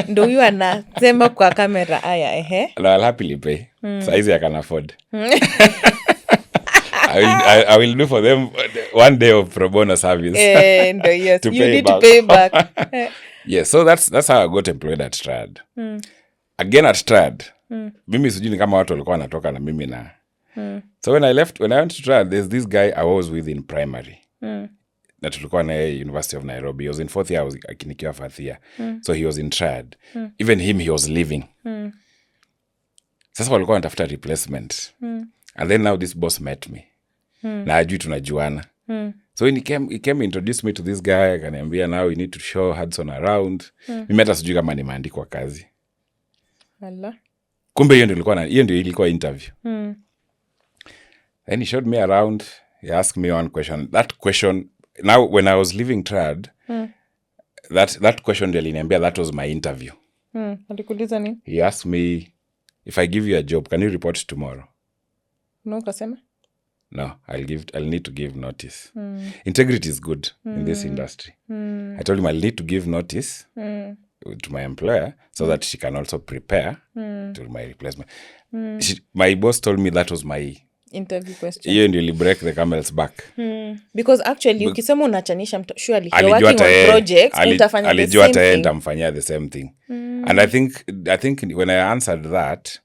Ndo huyu anasema kwa kamera aya No, I'll happily pay. Saizi I can afford. I will do for them 1 day of pro bono service. Ndo yes. To you pay need back. to pay back. Yeah, so that's how I got employed at Triad. Again at Triad. Mimi sijui ni kama watu walikuwa wanatoka na mimi na. So when I went to Triad, there's this guy I was with in primary. Na tulikuwa na University of Nairobi. He was in 4th year, akinikiwa 4th year. So he was in Triad. Even him, he was leaving. Sasa walikuwa wanatafuta replacement. And then now this boss met me. Na ajui tunajuana. So he came introduced me to this guy. Akaniambia, now we need to show Hudson around. Mimi hata sijui kama nimeandikwa kazi. Allah. Kumbe hiyo ndio ilikuwa interview. Then he showed me around. He asked me one question. That question, now when I was leaving Triad, that question ndio aliniambia that was my interview. Alikuuliza nini? He asked me, if I give you a job, can you report tomorrow? No, kasema? No, I'll need to give notice. Integrity is good in this industry. I told him I'll need to give notice to my employer so that she can also prepare to my replacement. My boss told me that was my interview question. Hiyo ndio break the camel's back. Because actually ukisema unachanisha surely you're working on projects utafanya the same thing. Alijua nitamfanyia the same thing. And I think when I answered that,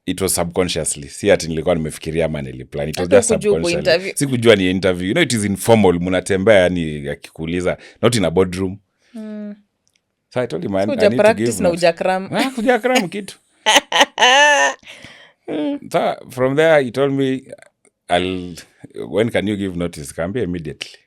it was subconsciously. Si ati nilikuwa nimefikiria ama niliplan. It was just subconsciously. Sikujua ni interview. It is informal. Mnatembea yani akikuuliza, not in a boardroom. So I told him I need to give. Na ujakram. Kujakram kitu. So from there he told me, when can you give notice? Can be immediately.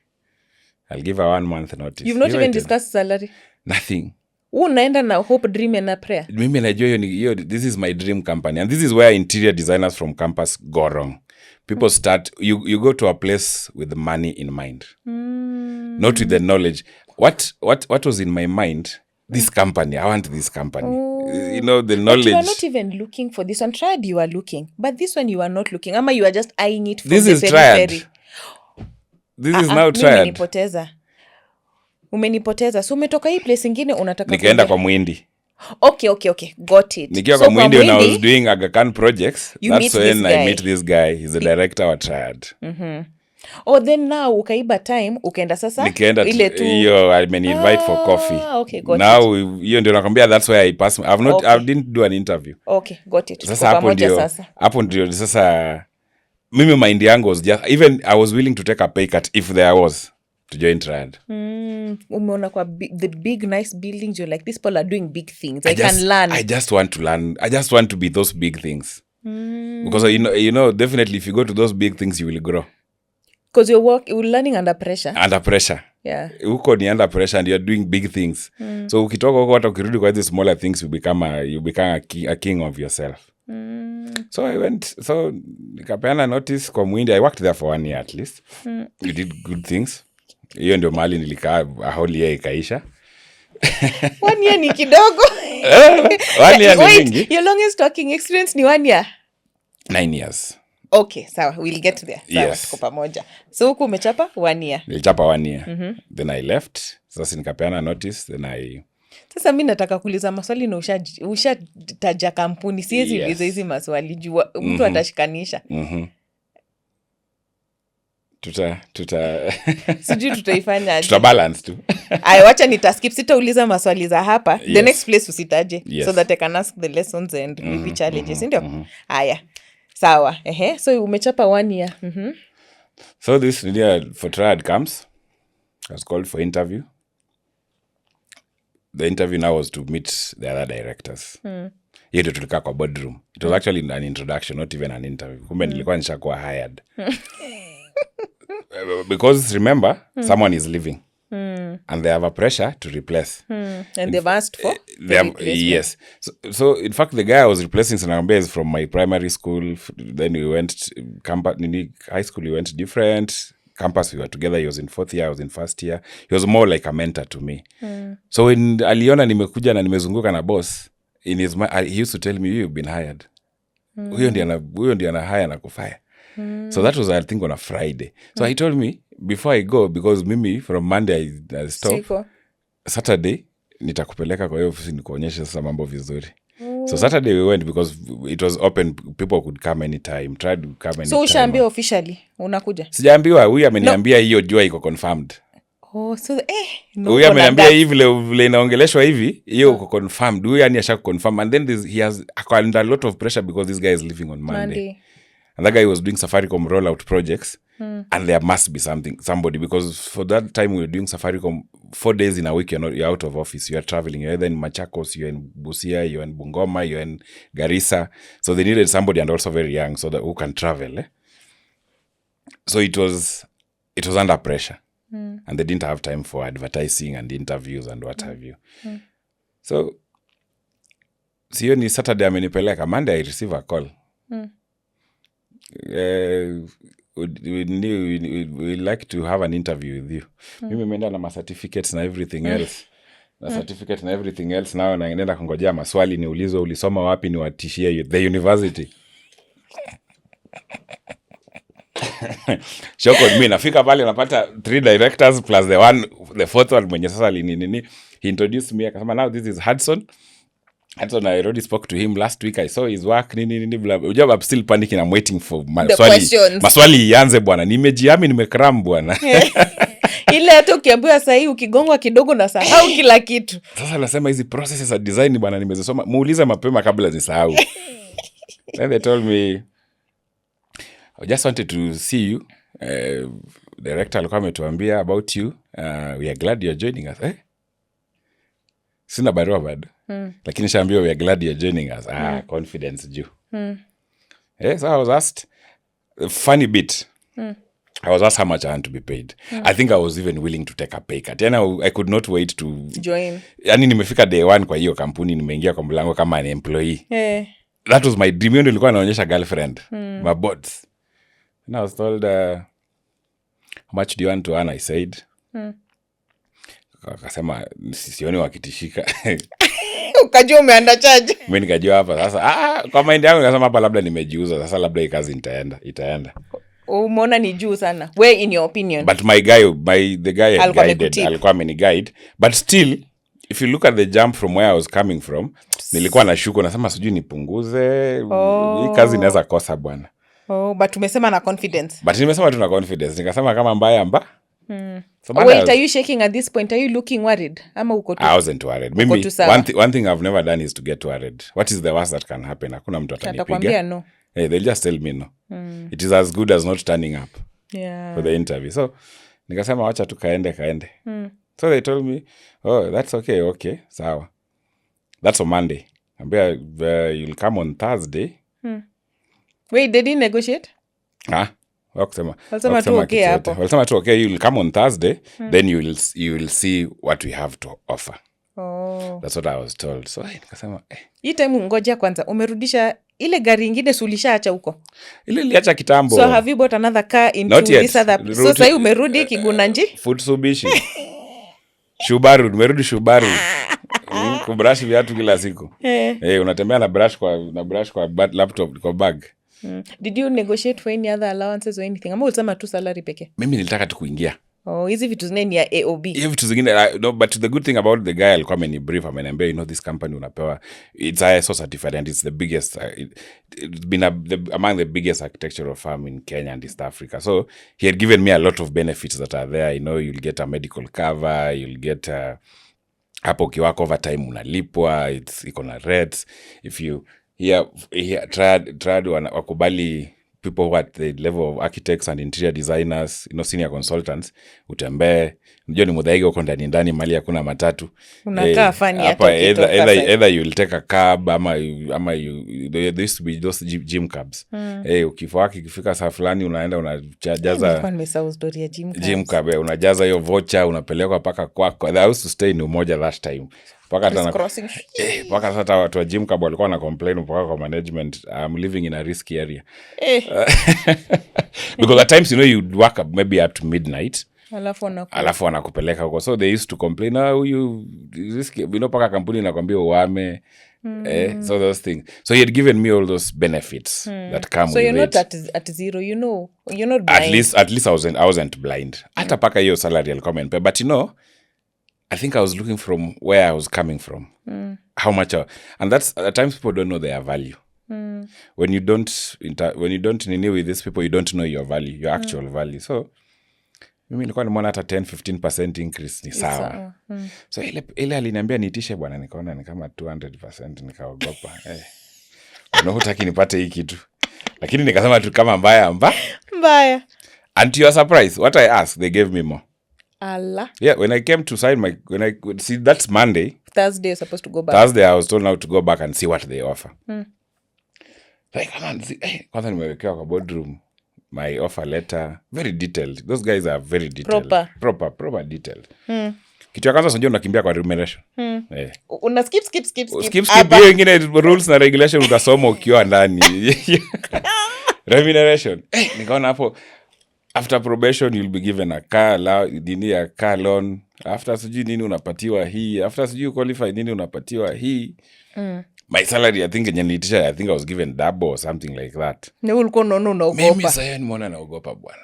I'll give a 1 month notice. You've not even discussed salary? Nothing. Unaenda na hope, dream and a prayer. Mimi najua hiyo, this is my dream company, and this is where interior designers from campus go wrong. People start, you go to a place with the money in mind, not with the knowledge. What was in my mind? This company, I want this company. The knowledge. But you are not even looking for this one. Triad, you are looking, but this one you are not looking. Ama you are just eyeing it from this the is periphery. Triad. This is now Triad. Umenipoteza. So umetoka hii place ingine unataka nikaenda kwa Mwindi. Okay. Got it. Nikiwa kwa Mwindi when I was doing Aga Khan projects, that's when I meet this guy. He's the director of Triad. Then now ukaiba time ukaenda sasa nikaenda ile tu hiyo I mean invite for coffee. Okay, got now hiyo ndio nakwambia that's where I pass. I didn't do an interview. Okay, got it. Sasa hapo ndio sasa mimi mind yangu was just, even I was willing to take a pay cut if there was to join Triad. Umeona kwa the big nice buildings, you're like, these people are doing big things. I can learn. I just want to learn. I just want to be those big things. Because definitely if you go to those big things you will grow. Because you're learning under pressure. Under pressure. Yeah. Uko ni under pressure and you're doing big things. So ukitoka huko hata ukirudi kwa hizo smaller things you become a king of yourself. So I went, so nikapeana notice kwa Mwindi. I worked there for 1 year at least. You did good things. Hiyo ndio mahali nilikaa a whole year ikaisha. 1 year ni kidogo. 1 year ni Wait, mingi. your longest working experience ni 1 year? 9 years. Okay, sawa, we'll get there. Sawa, Yes. tuko pamoja. So huku umechapa 1 year. Nilichapa 1 year. Then I left. Sasa nikapeana notice, then Sasa mi nataka kuuliza maswali na ushataja kampuni. Siwezi uliza hizi maswali juu mtu atashikanisha. Sijui tutaifanya aje. Tuta balance tu. Aya, wacha nitaskip, sitauliza maswali za hapa. The next place usitaje. Yes. So that I can ask the lessons and maybe challenges. Ndio? Aya. Sawa. So umechapa 1 year. So this year for triad comes. I was called for interview. The interview now was to meet the other directors. Hiyo ndio tulikaa kwa boardroom. It was actually an introduction, not even an interview. Kumbe nilikuwa nishakuwa hired. Because remember, someone is leaving. And they have a pressure to replace. And they've asked for yes. So in fact, the guy I was replacing Sanambe is from my primary school. Then we went high school. We went different campus. We were together. He was in 4th year. I was in 1st year. He was more like a mentor to me. So when aliona nimekuja na nimezunguka na boss, in his mind, he used to tell me, "You've been hired." Huyo ndiye ana hire na kufire. So that was, I think, on a Friday. So he told me, before I go, because mimi from Monday I stop, Saturday nitakupeleka kwa hiyo ofisi nikuonyeshe sasa mambo vizuri. So Saturday we went because it was open, people could come anytime, tried to come anytime. So ushaambiwa officially unakuja? Sijaambiwa, huyu ameniambia hiyo jua iko confirmed. So huyu ameniambia hivi vile inaongeleshwa hivi, hiyo iko confirmed. Huyu yani asha confirm, and then he has under a lot of pressure because this guy is leaving on Monday. And that guy was doing Safaricom rollout projects. And there must be somebody, because for that time we were doing Safaricom 4 days in a week. You're out of office. You are traveling. You're either in Machakos, you're in Busia, you're in Bungoma, you're in Garissa. So they needed somebody, and also very young, so that who can travel. So it was under pressure. And they didn't have time for advertising and interviews and what have you. So siyo ni Saturday amenipeleka. Monday I receive a call. We like to have an interview with you. Mimi meenda na certificates na everything else. Na certificate na everything else. Now naenda kungojea maswali niulizwe ulisoma wapi niwatishie the university. Shock on me. Nafika pale napata 3 directors plus the 4th one mwenye sasa nini. He introduced me akasema, now this is Hudson. Hudson, I already spoke to him last week. I saw his work. I'm still panicking. I'm waiting for maswali ianze bwana. Nimejiami nimekram bwana. Ile hata ukiambiwa sahi ukigongwa kidogo na sahau kila kitu. Sasa nasema hizi processes za design bwana nimezisoma. Muulize mapema kabla nisahau. Then they told me, I just wanted to see you. Director alikuwa ametuambia about you. We are glad you're joining us. Sina barua bado. Lakini shaambia we are glad you're joining us. Confidence juu. So I was asked, funny bit. I was asked how much I want to be paid. I think I was even willing to take a pay cut. I could not wait to join. Yani nimefika day 1 kwa hiyo kampuni, nimeingia kwa mlango kama an employee. That was my dream. Hiyo nilikuwa naonyesha girlfriend. My bots. And I was told, how much do you want to earn? I said. Akasema sioni wakitishika. Ukajua umeanda charge. Mimi nikajua hapa sasa kwa mind yangu nikasema hapa labda nimejiuza sasa, labda hii kazi itaenda. Umeona ni juu sana. Where in your opinion? But the guy alikuwa ameniguide, but still if you look at the jump from where I was coming from, nilikuwa na shuko nasema sijui nipunguze hii kazi inaweza kosa bwana. But umesema na confidence. But nimesema tu na confidence. Nikasema kama mbaya. So wait, are you shaking at this point? Are you looking worried? Ama uko tu? I wasn't worried. Maybe one thing I've never done is to get worried. What is the worst that can happen? Hakuna mtu atanipiga. Atakwambia no. They'll just tell me no. It is as good as not turning up for the interview. So nikasema wacha tu kaende. So they told me, oh, that's okay. Sawa. That's on Monday. Ambia you'll come on Thursday. Wait, they didn't negotiate? Walisema tu okay hapo. Walisema tu okay, you'll come on Thursday, then you will see what we have to offer. That's what I was told. So nikasema hii time ngoja kwanza, umerudisha ile gari nyingine sulisha huko? Ile iliacha kitambo. So have you bought another car into this other? So sasa umerudi Kigunanji? Futsubishi. Subaru, umerudi Subaru. kubrush viatu kila siku. Unatembea na brush kwa laptop kwa bag. Did you negotiate for any other allowances or anything? Ama ulisema tu salary peke? Mimi nilitaka tu kuingia. Hizi vitu zingine ni ya AOB. Hizi vitu zingine no, but the good thing about the guy alikuwa amenibrief, ameniambia this company unapewa, it's ISO certified and it's the biggest it's been among the biggest architectural firm in Kenya and East Africa. So he had given me a lot of benefits that are there. You'll get a medical cover, you'll get hapo ukiwako overtime unalipwa, iko na rates. If you tried wakubali people who at the level of architects and interior designers, senior consultants, utembee. Unajua ni Muthaiga uko ndani mali hakuna matatu. Unakaa fani hapa either you'll take a cab ama there used to be those gym cabs. Ukifika saa fulani unaenda unajaza gym cab, unajaza hiyo voucher, unapelekwa paka kwako. I used to stay in Umoja that time. Paka sasa watu wa gym cab walikuwa na complain mpaka kwa management, I'm living in a risky area. Because at times you'd work up maybe at midnight. Alafu wanakupeleka huko. So they used to complain, risky, paka kampuni inakwambia uame. So those things. So he had given me all those benefits that come with it. So you're not at zero, you're not blind. At least I wasn't blind. Hata paka hiyo salary alikuwa amenipa. But I think I was looking from where I was coming from. How much and that's at times people don't know their value. When you don't renew with these people, you don't know your value, your actual value. So mimi nilikuwa nimeona hata 10-15% increase ni sawa. So ile aliniambia niitishe bwana, nikaona ni kama 200%, nikaogopa. Hutaki nipate hii kitu. Lakini nikasema tu kama mbaya. And to your surprise, what I asked, they gave me more. Allah. Yeah, when I came to sign see, that's Monday. Thursday you're supposed to go back. Thursday I was told now to go back and see what they offer. Like, come on, see, kwanza nimewekewa kwa boardroom my offer letter, very detailed. Those guys are very detailed. Proper detailed. Kitu ya kwanza unajua unakimbia kwa remuneration. Una skip. Hiyo ingine rules na regulation utasoma ukiwa ndani. Remuneration. Nikaona hapo, after probation you'll be given a car loan. After sijui nini unapatiwa hii. After sijui qualify nini unapatiwa hii. My salary, I think I was given double or something like that. Ulikuwa unaogopa. Mimi sasa nimeona naogopa bwana.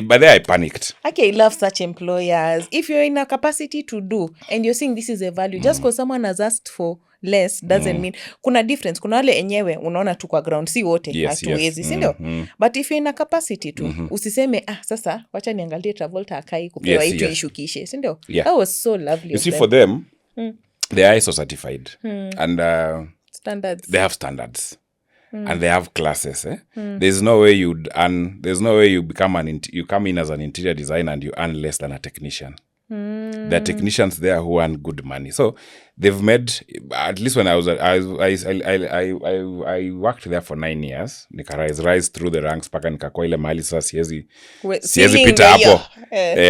But there I panicked. Okay, I love such employers. If you're in a capacity to do and you're seeing this is a value, just because someone has asked for less doesn't mean kuna difference. Kuna wale enyewe unaona tu kwa ground, si wote hatuwezi, si ndio? But if you're in a capacity to, usiseme sasa wacha niangalie Travolta akai kupewa hii ishukishe, si ndio? That was so lovely. You see, for them, they are ISO certified and standards. They have standards and they have classes. There's no way you come in as an interior designer and you earn less than a technician. There are technicians there who earn good money. So they've made, at least when I worked there for 9 years. Rise through the ranks paka nikakuwa ile mahali sasa siwezi pita hapo.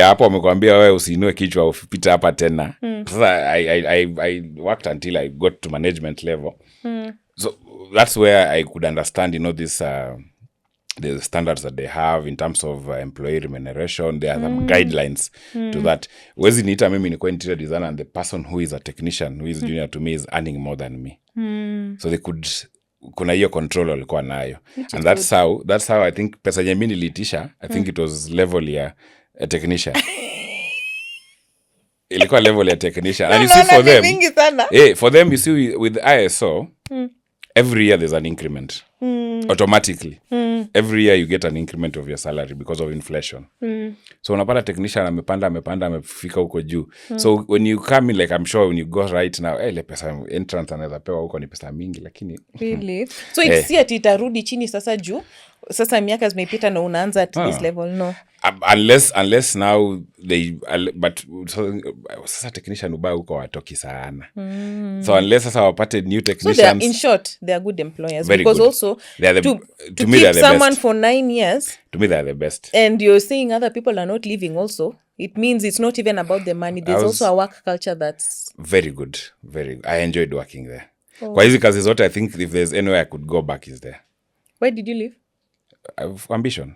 Hapo wamekwambia wewe usiinue kichwa upita hapa tena. Sasa I worked until I got to management level. So that's where I could understand, this the standards that they have in terms of employee remuneration. There are some guidelines to that. Wezi niita mimi nikuwa interior designer and the person who is a technician, who is junior to me, is earning more than me. So they could, kuna hiyo control walikuwa nayo. And that's how I think pesa yenye mimi niliitisha, I think it was level ya a technician. Ilikuwa level ya technician. And you see for them, you see with ISO, every year there's an increment. Automatically. Every year you get an increment of your salary because of inflation. So unapata technician amefika huko juu. So when you come in, like I'm sure when you go right now, ile pesa entrance anaweza pewa huko ni pesa mingi, lakini really. So it's ati itarudi chini sasa juu. Sasa miaka zimepita na unaanza at this level, no. Unless now but sasa technician ubaya huko watoki sana. So unless sasa wapate new technicians. So in short, they are good employers. Very because good. Also to me, keep someone for 9 years. To me, they're the best. And you're saying other people are not leaving also. It means it's not even about the money. There's also a work culture that's very good. I enjoyed working there. Kwa hizi kazi zote, I think if there's anywhere I could go back is there. Why did you leave? Ambition.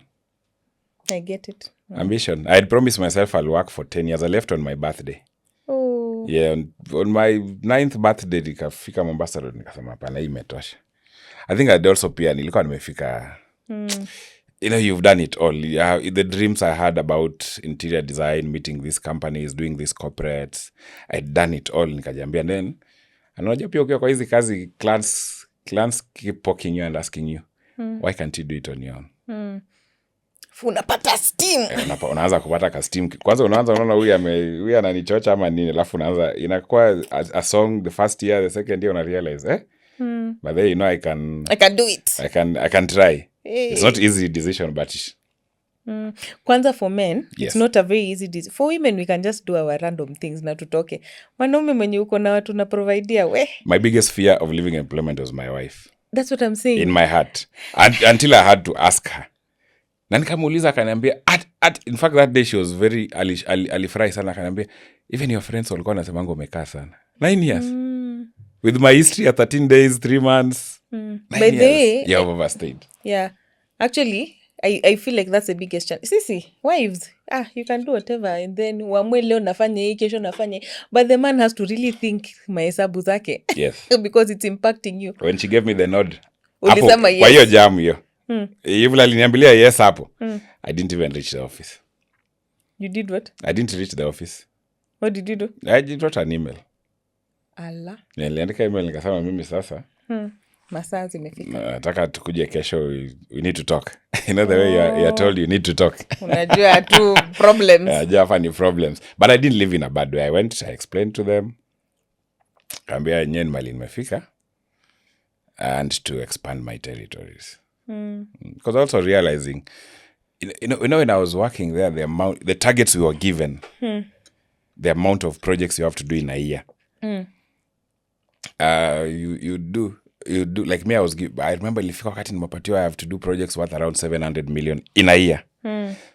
I get it. Ambition. I had promised myself I'll work for 10 years. I left on my birthday. Yeah, on my 9th birthday nikafika Mombasa Road nikasema hapana, hii imetosha. I think I'd also pia nilikuwa nimefika you know, you've done it all. The dreams I had about interior design, meeting these companies, doing these corporates, I'd done it all. Nikajiambia then, unajua pia ukiwa kwa hizi kazi, clients keep poking you and asking you, why can't you do it on your own? Unapata steam. Unaanza kupata ka steam. Kwanza unaona huyu ananichocha ama nini, alafu unaanza inakuwa a song the first year, the second year una realize but then you know I can do it. I can try. It's not easy decision, but kwanza for men, yes, it's not a very easy decision. For women, we can just do our random things na tutoke. Wanaume mwenye uko na watu na providea we. My biggest fear of leaving employment was my wife. That's what I'm saying. In my heart. Until I had to ask her. Na nikamuuliza akaniambia, in fact that day she was very, alifurahi sana akaniambia, even your friends walikuwa nasemango umekaa sana. 9 years. With my history at 13 days, 3 months. 9 years. You have overstayed. Yeah. Actually, I feel like that's the biggest challenge. Sisi, wives, you can do whatever and then uamue leo nafanya hii, kesho nafanya. But the man has to really think mahesabu zake. Yes. Because it's impacting you. When she gave me the nod, ulisema yes. Kwa hiyo jam hiyo. Hivyo aliniambilia yes hapo. I didn't even reach the office. You did what? I didn't reach the office. What did you do? I wrote an email. Allah. Niliandika email nikasema mimi sasa. Masaa zimefika. Nataka tukuje kesho, we need to talk. You know the way you're told you need to talk. Unajua tu problems. Funny problems. But I didn't live in a bad way. I went, I explained to them. Kaambia nyen mali nimefika. And to expand my territories. Because also realizing, you know, when I was working there, the targets we were given, the amount of projects you have to do in a year. You do like me. I remember ilifika wakati nimepatiwa I have to do projects worth around 700 million in a year.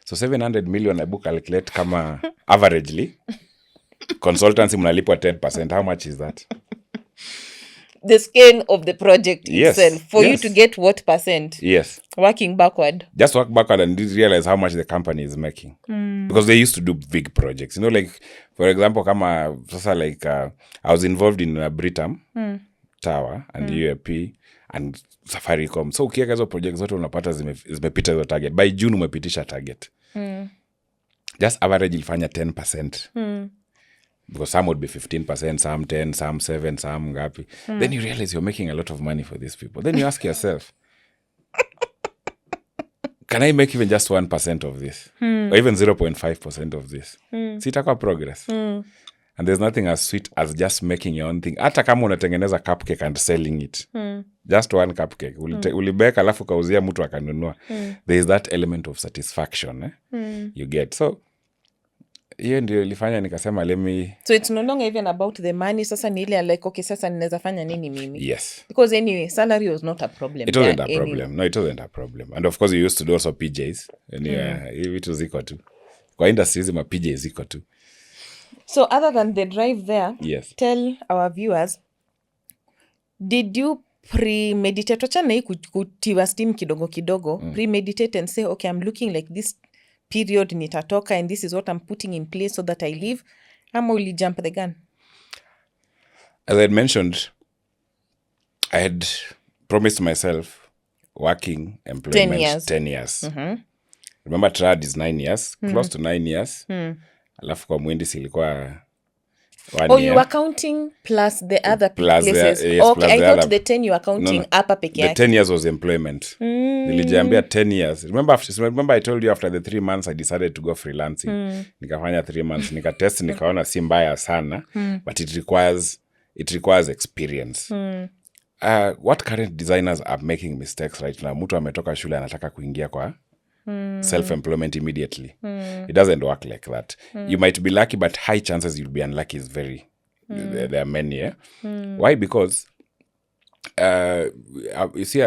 So 700 million I book calculate kama averagely consultancy mnalipwa 10%. How much is that? The scale of the project itself. For you to get what percent? Yes. Working backward. Just work backward and realize how much the company is making. Because they used to do big projects. You know, like, for example, kama, like, I was involved in Britam Tower and UAP and Safaricom. So, ukiweka hizo projects zote unapata zimepita hizo target. By June umepitisha target. Just average ilifanya 10%. Because some would be 15%, some 10, some 7, some ngapi. Then you realize you're making a lot of money for these people. Then you ask yourself, can I make even just 1% of this? Or even 0.5% of this? Sitakwa progress. And there's nothing as sweet as just making your own thing. Hata kama unatengeneza cupcake and selling it. Just one cupcake. Ulibeka alafu kauzia mtu akanunua. There is that element of satisfaction you get. So, hiyo ndio ilifanya nikasema so it's no longer even about the money. Sasa ni ile like okay, sasa ninaweza fanya nini mimi? Yes. Because anyway, salary was not a problem. It wasn't a problem. No, it wasn't a problem. And of course you used to do also PJs. And vitu ziko tu. Kwa industry zima PJs ziko tu. So other than the drive there, yes, tell our viewers, did you premeditate? Wachana hii kutiwa steam kidogo. Premeditate and say, okay, I'm looking like this period nitatoka and this is what I'm putting in place so that I leave. Ama uli jump the gun? As I had mentioned, I had promised myself working employment 10 years. Remember, trad is 9 years, close to 9 years. Alafu kwa mwendisi ilikuwa 1 year. You were counting plus the other places. Yes, okay, I thought the 10 you were counting hapa peke yake. The 10 years was employment. Nilijiambia 10 years. Remember I told you after the 3 months I decided to go freelancing. Nikafanya 3 months. Nikatest, nikaona si mbaya sana. But it requires experience. What current designers are making mistakes right now? Mtu ametoka shule anataka kuingia kwa self-employment immediately. It doesn't work like that. You might be lucky, but high chances you'll be unlucky is very... There are many. Why? Because you see,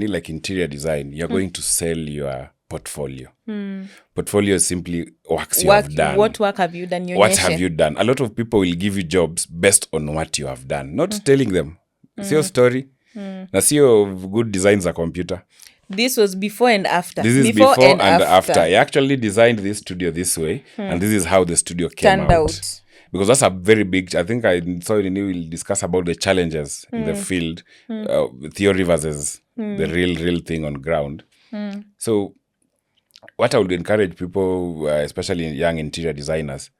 like interior design, you're going to sell your portfolio. Portfolio is simply works you have done. What work have you done? What have you done? A lot of people will give you jobs based on what you have done, not telling them. Sio story. Na sio good designs a computer. This was before and after. This is before and after. I actually designed this studio this way, and this is how the studio came out. because that's a very big, I think I saw you will discuss about the challenges in the field, theory versus the real thing on ground. So what I would encourage people, especially young interior designers,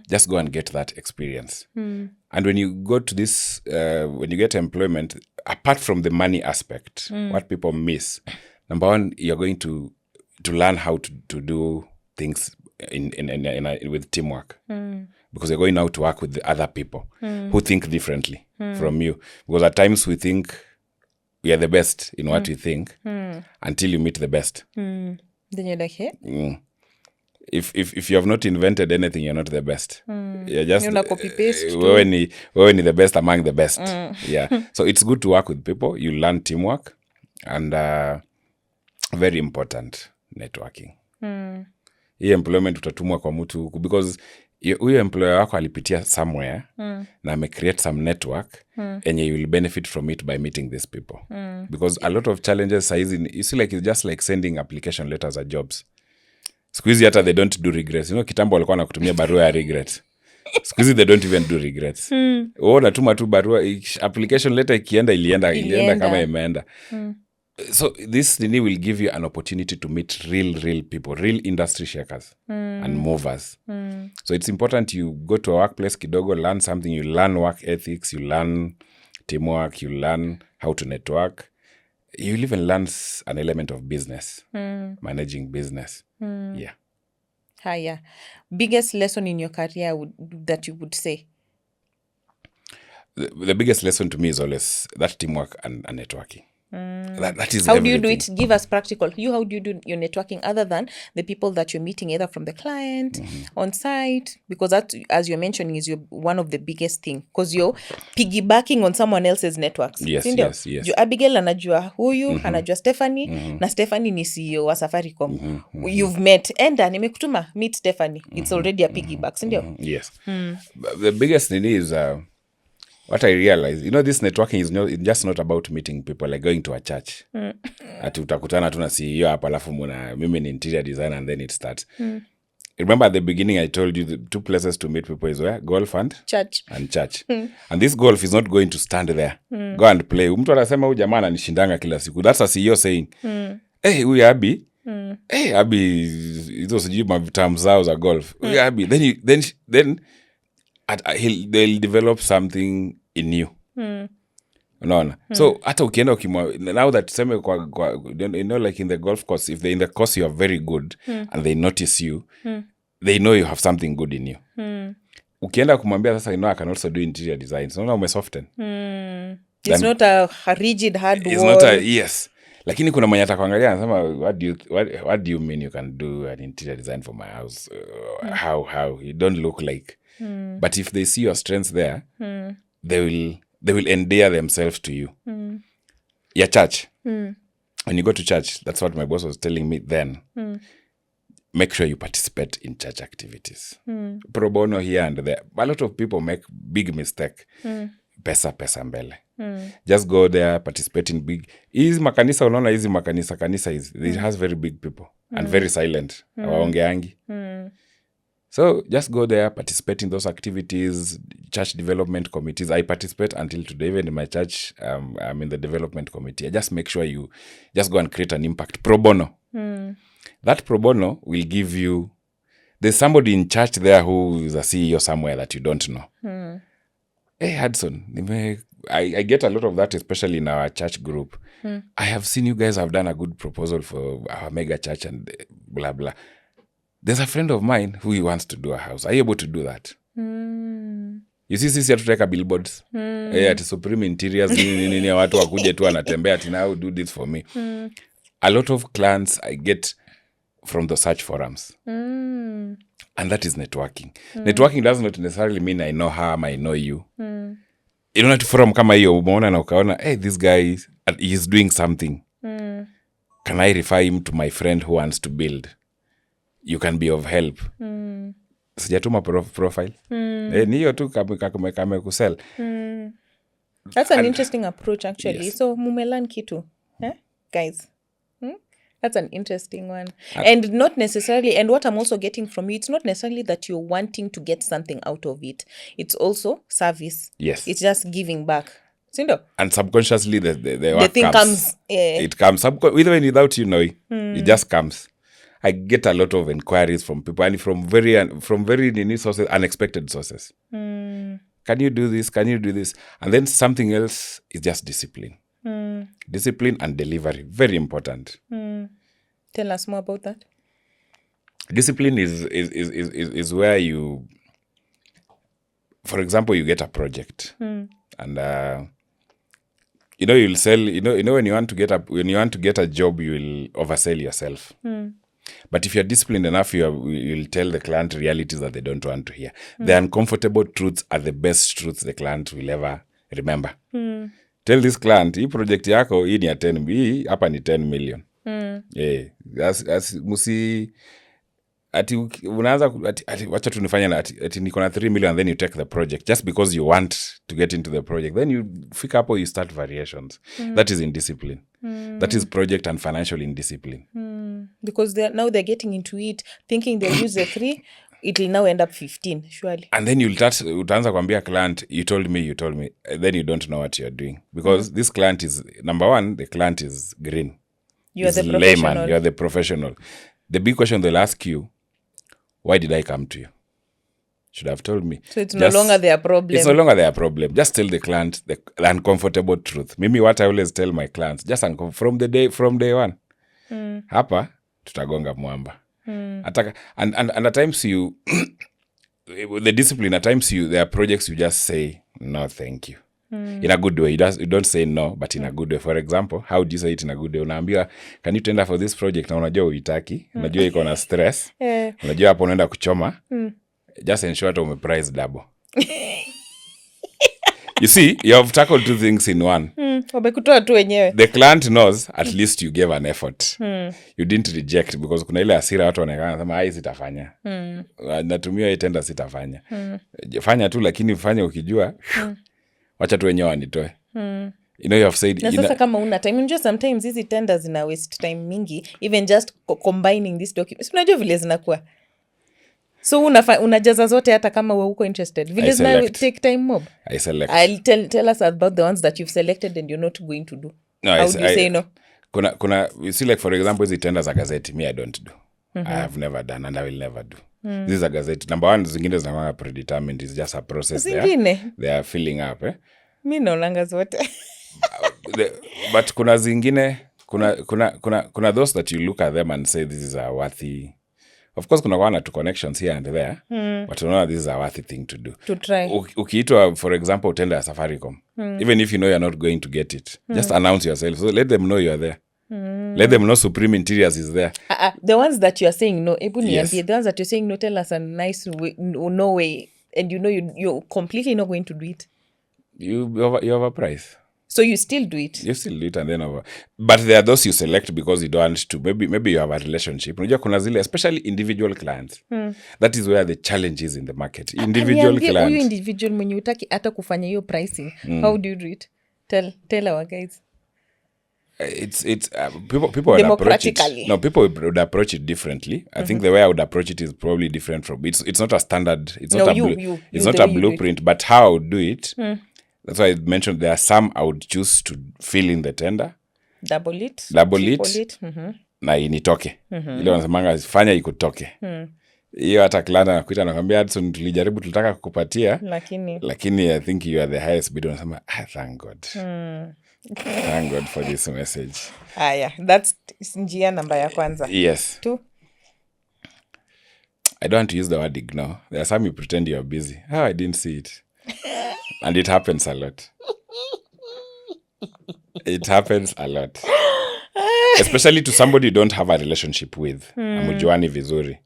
just go and get that experience. And when you go to this, when you get employment, apart from the money aspect, what people miss, number one, you're going to learn how to do things with teamwork, because you're going now to work with the other people who think differently from you. Because at times we think we are the best in what we think until you meet the best. Then you're like, hey? If you have not invented anything, you're not the best. You're just copy paste. Wewe ni the best among the best. Yeah. So it's good to work with people. You learn teamwork and very important networking. Hii employment utatumwa kwa mtu because huyo employer wako alipitia somewhere na amecreate some network and you will benefit from it by meeting these people. Because a lot of challenges you see, like it's just like sending application letters at jobs. Siku hizi hata they don't do regrets. Kitambo walikuwa wanakutumia barua ya regrets. Siku hizi they don't even do regrets. Natuma tu barua, application letter ilienda kama imeenda. So this will give you an opportunity to meet real people, real industry shakers and movers. So it's important you go to a workplace kidogo, learn something, you learn work ethics, you learn teamwork, you learn how to network. You'll even learn an element of business, managing business. Yeah. Haya. Biggest lesson in your career that you would say? The biggest lesson to me is always that teamwork and networking. That is how everything. Do you do it? Give us practical. How do you do your networking other than the people that you're meeting either from the client, on site? Because that, as you're mentioning, is one of the biggest thing. Because you're piggybacking on someone else's networks. Yes. Abigail anajua huyu, anajua Stephanie, na Stephanie ni CEO wa Safaricom. You've met. Enda, nimekutuma, meet Stephanie. It's already a piggyback, sindio? Yes. The biggest thing is... what I realize, this networking is just not about meeting people, like going to a church. Ati utakutana tu na CEO hapa alafu mimi ni interior designer and then it starts. Remember at the beginning I told you the two places to meet people is where? Golf and church. And this golf is not going to stand there. Go and play. Mtu anasema huyu jamaa ananishindanga kila siku. That's a CEO saying, hey, huyu Abi, hey, Abi, hizo sijui mavitamu zao za golf. Huyu Abi, then they'll develop something in you. Unaona? So hata ukienda now that seme like in the golf course, if they're in the course you are very good and they notice you, they know you have something good in you. Ukienda kumwambia sasa I can also do interior design. So unaona umesoften. It's not a rigid hard it's wall. Not a yes. Lakini kuna mwenye atakuangalia anasema what do you mean you can do an interior design for my house? How you don't look like. But if they see your strengths there, they will endear themselves to you. Your church. When you go to church, that's what my boss was telling me then. Make sure you participate in church activities. Pro bono here and there. A lot of people make big mistake. Pesa mbele. Just go there, participate in big. Hizi makanisa unaona hizi kanisa it has very big people and very silent. Hawaongeangi. So just go there, participate in those activities, church development committees. I participate until today. Even in my church, I'm in the development committee. I just make sure you just go and create an impact. Pro bono. That pro bono will give you... There's somebody in church there who is a CEO somewhere that you don't know. Hey, Hudson, I get a lot of that, especially in our church group. I have seen you guys have done a good proposal for our mega church and blah, blah. There's a friend of mine who wants to do a house. Are you able to do that? You see, sisi hatutaweka billboards. Ati Supreme Interiors, nini watu wakuje tu anatembea ati now do this for me. A lot of clients I get from the search forums. And that is networking. Networking does not necessarily mean I know her, I know you. Inaona tu forum kama hiyo umeona na ukaona, hey, this guy is doing something. Can I refer him to my friend who wants to build? You can be of help. Sijatuma profile. Ni hiyo tu kame kusell. That's an interesting approach actually. Yes. So mumelearn kitu. Guys. That's an interesting one. And not necessarily, and what I'm also getting from you, it's not necessarily that you're wanting to get something out of it. It's also service. Yes. It's just giving back. Sindo? And subconsciously, the work thing comes. yeah. It comes. Even without you knowing, it just comes. I get a lot of inquiries from people and from very new sources, unexpected sources. Can you do this? Can you do this? And then something else is just discipline. Discipline and delivery. Very important. Tell us more about that. Discipline is where you, for example, you get a project and you'll sell. When you want to get a job, you will oversell yourself. But if you're disciplined enough, you'll tell the client realities that they don't want to hear. The uncomfortable truths are the best truths the client will ever remember. Tell this client, hii project yako, hii ni ya 10, hii hapa ni 10 million. Yeah. Musi, ati unaanza, wacha tunifanya na, ati niko na 3 million, and then you take the project, just because you want to get into the project. Then you figure up or you start variations. That is indiscipline. That is project and financial indiscipline. Because they're getting into it, thinking they'll use the 3, it will now end up 15, surely. And then utaanza kuambia client, you told me. Then you don't know what you're doing. Because this client is, number one, the client is green. You are the professional. Layman, you are the professional. The big question they'll ask you, why did I come to you? Should have told me. So it's no longer their problem. It's no longer their problem. Just tell the client the uncomfortable truth. Mimi, what I always tell my clients, just from day one. Hapa, tutagonga mwamba. And at times you, the discipline, at times there are projects you just say, no, thank you. In a good way. You don't say no, but in a good way. For example, how do you say it in a good way? Unaambiwa, can you tender for this project? Na unajua uitaki. Unajua iko na stress. Unajua hapo unaenda kuchoma. Just ensure that umeprice double. You see, you have tackled 2 things in one. Wamekutoa tu wenyewe. The client knows at least you gave an effort. You didn't reject, because kuna ile hasira watu wanaekana sema hii sitafanya. Natumia hii tenda sitafanya. Fanya tu, lakini fanya ukijua wacha tu wenyewe wanitoe. You have said. Na sasa kama una time, unajua sometimes hizi tenders zina waste time mingi, even just combining these documents. Unajua vile zinakuwa. So unajaza zote hata kama wewe uko interested. Vile zina take time mob. I select. I'll tell us about the ones that you've selected and you're not going to do. No, how do you say no? Kuna you see, like for example, hizi tenders za gazeti, me I don't do. I have never done and I will never do. This is a gazette. Number one, zingine zinakuwa predetermined. It's just a process there. They are filling up. Mi naonanga zote. But kuna zingine, kuna those that you look at them and say this is a worthy. Of course, kuna one or two connections here and there. But you know this is a worthy thing to do. To try. Ukiitwa, for example, tender Safaricom. Even if you know you're not going to get it, just announce yourself. So let them know you're there. Let them know Supreme Interiors is there. The ones that you're saying no, yes. The ones that you're saying no, tell us a nice way, no way, and you know you're completely not going to do it. You overprice. So you still do it. You still do it and then over. But there are those you select because you don't want to. Maybe you have a relationship. Unajua kuna zile, especially individual clients. That is where the challenge is in the market. Individual clients. Huyu individual mwenye utaki hata kufanya hiyo pricing. How do you do it? Tell our guys. It's people would approach it. No, people would approach it differently. I think the way I would approach it is probably different from it's not a standard. It's not a blueprint. But how I would do it. That's why I mentioned there are some I would choose to fill in the tender. Double it. Na initoke. Ile wanasemanga fanya ikutoke. Hiyo hata client anakuita anakuambia Hudson, tulijaribu tulitaka kukupatia. Lakini I think you are the highest bidder. Unasema thank God. Thank God for this message. Yeah. That's njia namba ya kwanza. Yes. 2. I don't want to use the word ignore. There are some you pretend you're busy. I didn't see it. And it happens a lot. It happens a lot. Especially to somebody you don't have a relationship with. Amujuani vizuri.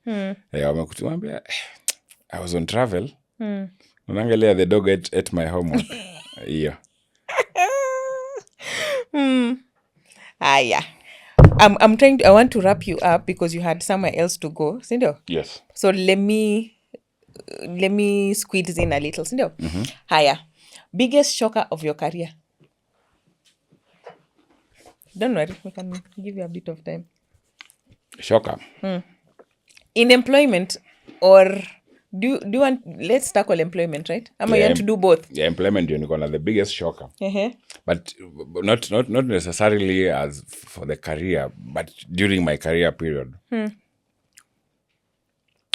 Wamekutuambia, I was on travel. Unangalia the dog ate my homework. Iyo. Yeah. I want to wrap you up because you had somewhere else to go. Sindio? Yes. So let me squeeze in a little. Sindio? Haya. Biggest shocker of your career? Don't worry, we can give you a bit of time. Shocker. In employment, or do you want, let's tackle employment, right? You want to do both? Yeah, employment ndio niko na the biggest shocker. But not necessarily as for the career, but during my career period.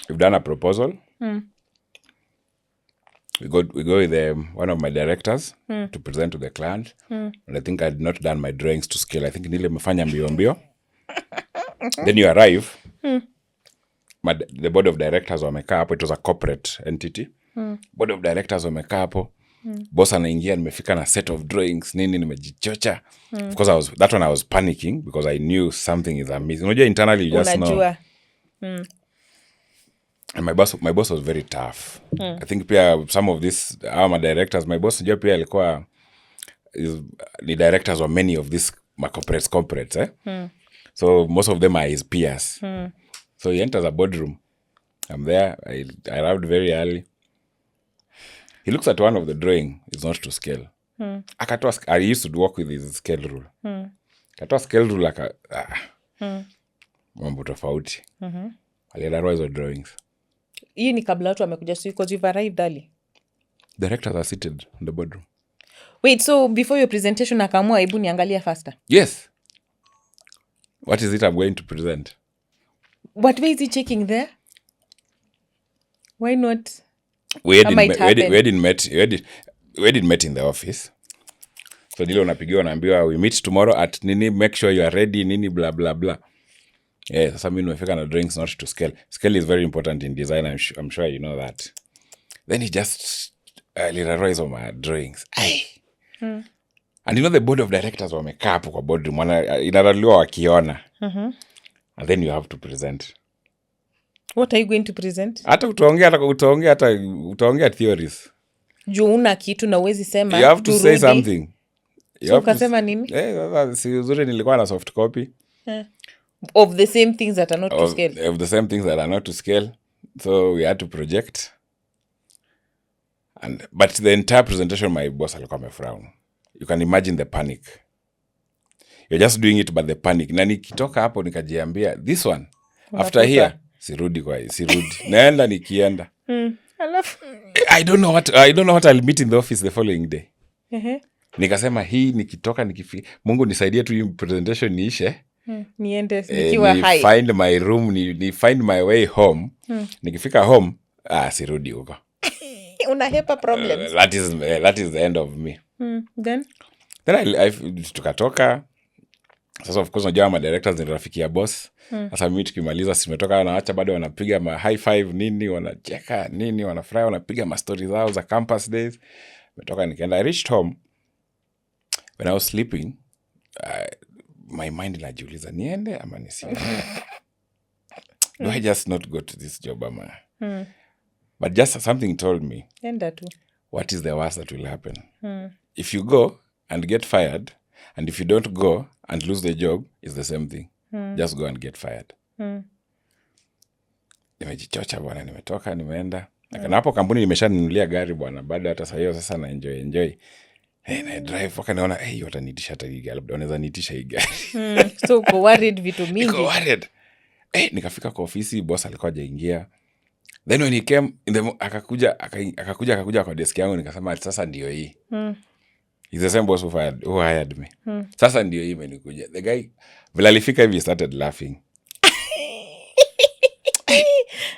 We've done a proposal. We go with one of my directors to present to the client. And I think I had not done my drawings to scale. I think nile mefanya mbio. Then you arrive. The board of directors wamekaa hapo. It was a corporate entity. Board of directors wamekaa hapo. Boss anaingia, nimefika na set of drawings, nini nimejichocha. Of course that one I was panicking because I knew something is amiss. Unajua internally you just know. And my boss was very tough. I think pia some of these my directors, my boss ndio pia alikuwa the directors of many of these corporates. So most of them are his peers. So he enters a boardroom. I'm there. I arrived very early. He looks at one of the drawing. It's not to scale. I used to work with his scale rule. Akatoa scale rule mambo tofauti. Alidarua hizo drawings. Hii ni kabla watu wamekuja, so because you've arrived early. Directors are seated in the boardroom. Wait, so before your presentation akaamua hebu niangalia faster? Yes. What is it I'm going to present? What way is he checking there? Why not? We hadn't met in the office. So dile unapigiwa unaambiwa we meet tomorrow at nini, make sure you are ready, nini blah blah blah. Yeah, sasa mimi nimefika na drawings not to scale. Scale is very important in design. I'm sure you know that. Then he just literalize on my drawings. And you know the board of directors wamekaa hapo kwa boardroom, inaraliwa wakiona. And then you have to present. What are you going to present? Hata utaongea theories. Juu una kitu na uwezi sema. You have to say something. So ukasema nini? Si uzuri nilikuwa na soft copy. Of the same things that are not to scale. Of the same things that are not to scale. So we had to project. But the entire presentation, my boss alikuwa amefrown. You can imagine the panic. You're just doing it, but the panic. Na nikitoka hapo nikajiambia, this one, after here, sirudi. Naenda nikienda. I don't know what I'll meet in the office the following day. Nikasema hii nikitoka Mungu nisaidie tu hii presentation niishe. Niende nikiwa high. Find my room, ni find my way home. Nikifika home, sirudi huko. Unahepa problems. That is the end of me. Then I tukatoka. Sasa of course unajua ma directors ni rafiki ya boss. Sasa mimi tukimaliza simetoka, wanaacha bado wanapiga ma high five nini, wanacheka nini, wanafurahi, wanapiga ma stories zao za campus days. Nimetoka nikaenda. I reached home. When I was sleeping, my mind inajiuliza niende ama nisiende. Do I just not go to this job ama? But just something told me. Enda tu. What is the worst that will happen? If you go and get fired, and if you don't go and lose the job, it's the same thing. Just go and get fired. Nimejichocha bwana, nimetoka, nimeenda. Na hapo kampuni nimeshaninunulia gari bwana, baada hata sasa na enjoy. Na drive waka naona wataniitisha hata hii gari, labda wanaweza niitisha hii gari. So uko worried vitu mingi. Niko worried. Nikafika kwa ofisi, boss alikuwa hajaingia. Then when he came akakuja kwa desk yangu, nikasema sasa ndio hii. He's the same boss who hired me. Sasa ndio hii imenikuja. The guy vile alifika hivi started laughing.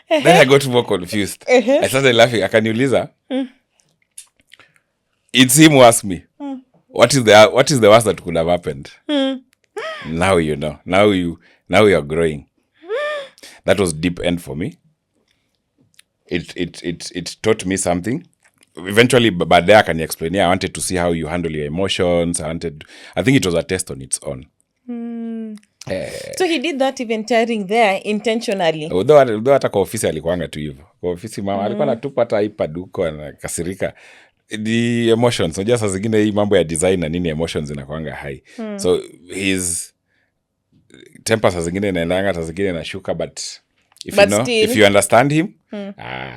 Then I got more confused. I started laughing. Akaniuliza. It's him who asked me. What is the worst that could have happened? Now you know. Now you are growing. That was deep end for me. It taught me something. Eventually, baadaye akaniexplainia, I wanted to see how you handle your emotions. I think it was a test on its own. So he did that even tearing there intentionally. Although hata kwa ofisi alikuanga tu hivyo. Kwa ofisi mama alikuwa anatupa hata iPad huko anakasirika. The emotions, unajua saa zingine hii mambo ya design na nini, emotions inakuanga high. So his temper saa zingine inaendanga, saa zingine inashuka, but if you understand him,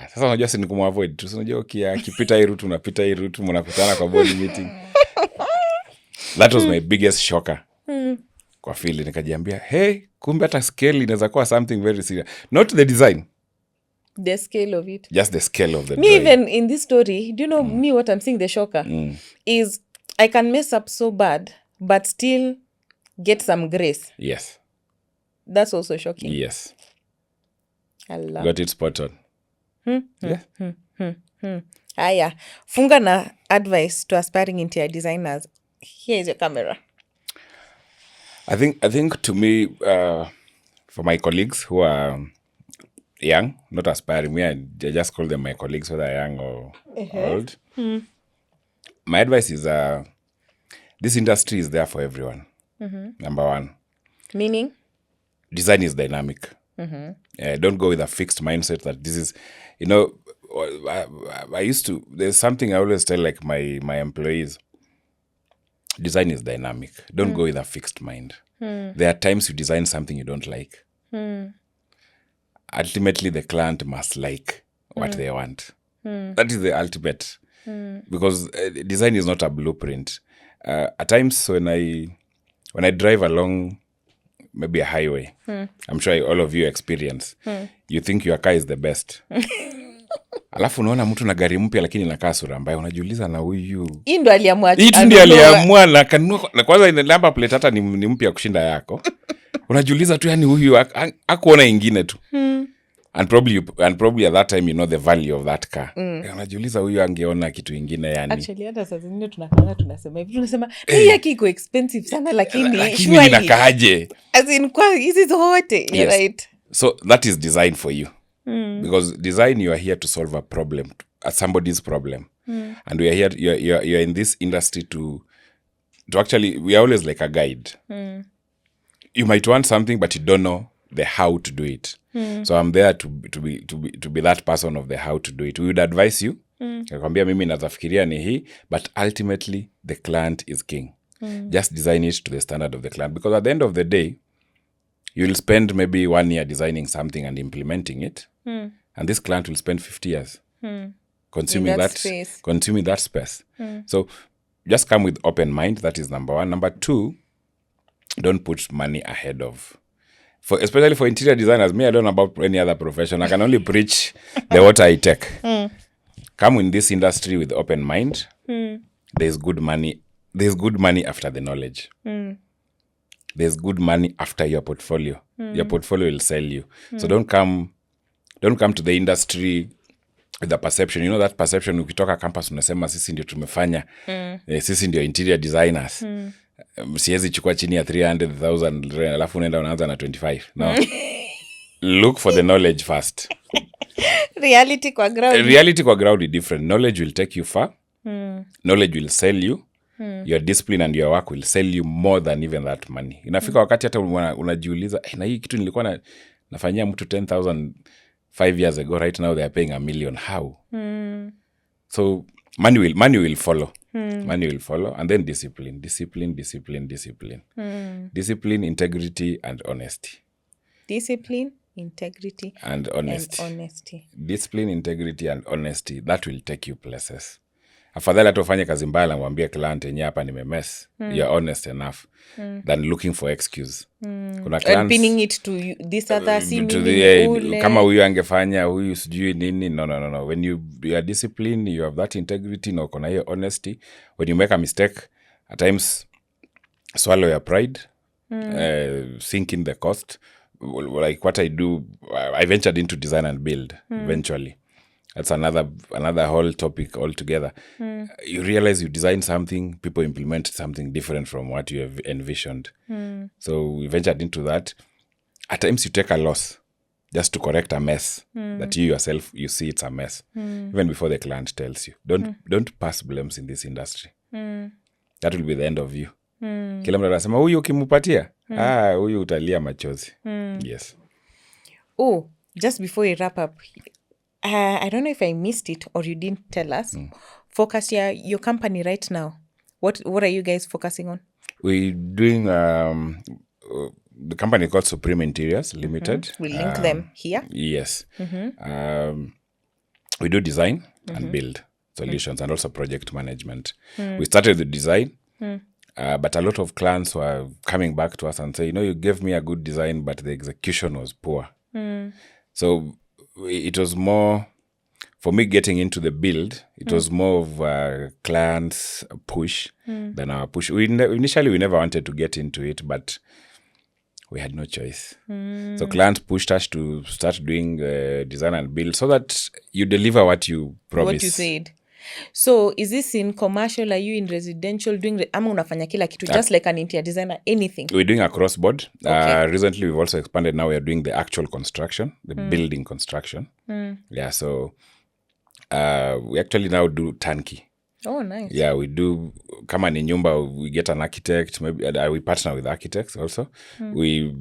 sasa unajua si nikumavoid tu. Unajua akipita hii route unapita hii route, mnakutana kwa board meeting. That was my biggest shocker. kwa field, nikajiambia hey, kumbe hata scale inaweza kuwa something very serious, not the design, the scale of it. just the scale of the Me drawing. even in this story, do you know me what I'm seeing the shocker is I can mess up so bad but still get some grace. Yes. That's also shocking. Yes. I love Got it spot on. Yeah. Aya, funga na advice to aspiring interior designers. Here is your camera. I think to me, for my colleagues who are young, not aspiring, me, I just call them my colleagues, whether young or old. My advice is this industry is there for everyone. Number one. Meaning? Design is dynamic. Don't go with a fixed mindset that this is, I used to, there's something I always tell like my employees, design is dynamic. Don't go with a fixed mind. There are times you design something you don't like. Ultimately, the client must like what they want. That is the ultimate. Because design is not a blueprint. At times when I drive along maybe a highway, I'm sure all of you experience, you think your car is the best. Alafu unaona mtu na gari mpya lakini inakaa sura mbaya, unajiuliza na huyu Hii ndo aliamua. Hii ndio aliamua na kanunua, na kwanza ina number plate hata ni mpya kushinda yako. Unajiuliza tu yani huyu hakuona ingine tu. And probably at that time you know the value of that car. Unajiuliza huyu angeona kitu ingine yani. Actually hata saa zingine tunasema hivi, tunasema hii yake iko expensive sana lakini inakaaje? As in kwa hizi zote, Yes. right? So that is design for you. Because design, you are here to solve a problem, somebody's problem. And we are here, you're in this industry to actually, we are always like a guide. You might want something, but you don't know the how to do it. So I'm there to be that person of the how to do it. We would advise you. Nakwambia mimi nazafikiria ni hii, but ultimately the client is king. Just design it to the standard of the client. Because at the end of the day, you'll spend maybe 1 year designing something and implementing it. And this client will spend 50 years consuming that space. So just come with open mind. That is number one. Number two, don't put money ahead of. Especially for interior designers, me, I don't know about any other profession. I can only preach the what I take. Come in this industry with open mind. There's good money. There's good money after the knowledge. There's good money after your portfolio. Your portfolio will sell you. So don't come to the industry with the perception. You know that perception, ukitoka campus unasema sisi ndio tumefanya. Sisi ndio interior designers. Siwezi chukua chini ya 300,000 alafu unaenda unaanza na 25. No. Look for the knowledge first. Reality kwa ground is different. Knowledge will take you far. Knowledge will sell you. Your discipline and your work will sell you more than even that money. Inafika wakati hata unajiuliza, na hii kitu nilikuwa nafanyia mtu 10,000 5 years ago, right now they are paying $1 million. How? So money will follow. Money will follow, and then discipline, integrity, and honesty. Discipline, integrity, and honesty. Discipline, integrity, and honesty. That will take you places. Afadhali hata ufanye kazi mbaya na mwambie client yenyewe hapa nimemess. You're honest enough than looking for excuse. Kuna clients and pinning it to this other kama huyu angefanya huyu sijui nini. No. When you are disciplined, you have that integrity, na uko na hiyo honesty. When you make a mistake, at times swallow your pride, sink in the cost. Like what I do, I ventured into design and build eventually. That's another whole topic altogether. You realize you design something, people implement something different from what you have envisioned. So we ventured into that. At times you take a loss just to correct a mess that you yourself, you see it's a mess. Even before the client tells you. Don't pass blames in this industry. That will be the end of you. Kila mtu anasema huyu ukimupatia, huyu utalia machozi. Yes. Oh, just before we wrap up, I don't know if I missed it or you didn't tell us. Focus your company right now. What are you guys focusing on? We're doing the company called Supreme Interiors Limited. We'll link them here. Yes. We do design and build solutions and also project management. We started the design. But a lot of clients were coming back to us and say, you gave me a good design, but the execution was poor. So it was more, for me getting into the build, it was more of a client's push than our push. Initially, we never wanted to get into it, but we had no choice. So clients pushed us to start doing design and build so that you deliver what you promise. What you said. So is this in commercial? Are you in residential doing ama unafanya kila kitu just like an interior designer, anything? We're doing across board. Okay. Recently we've also expanded. Now we're doing the actual construction, the building construction. Yeah, so we actually now do turnkey. Oh, nice. Yeah, we do. Kama ni nyumba, we get an architect. Maybe we partner with architects also. We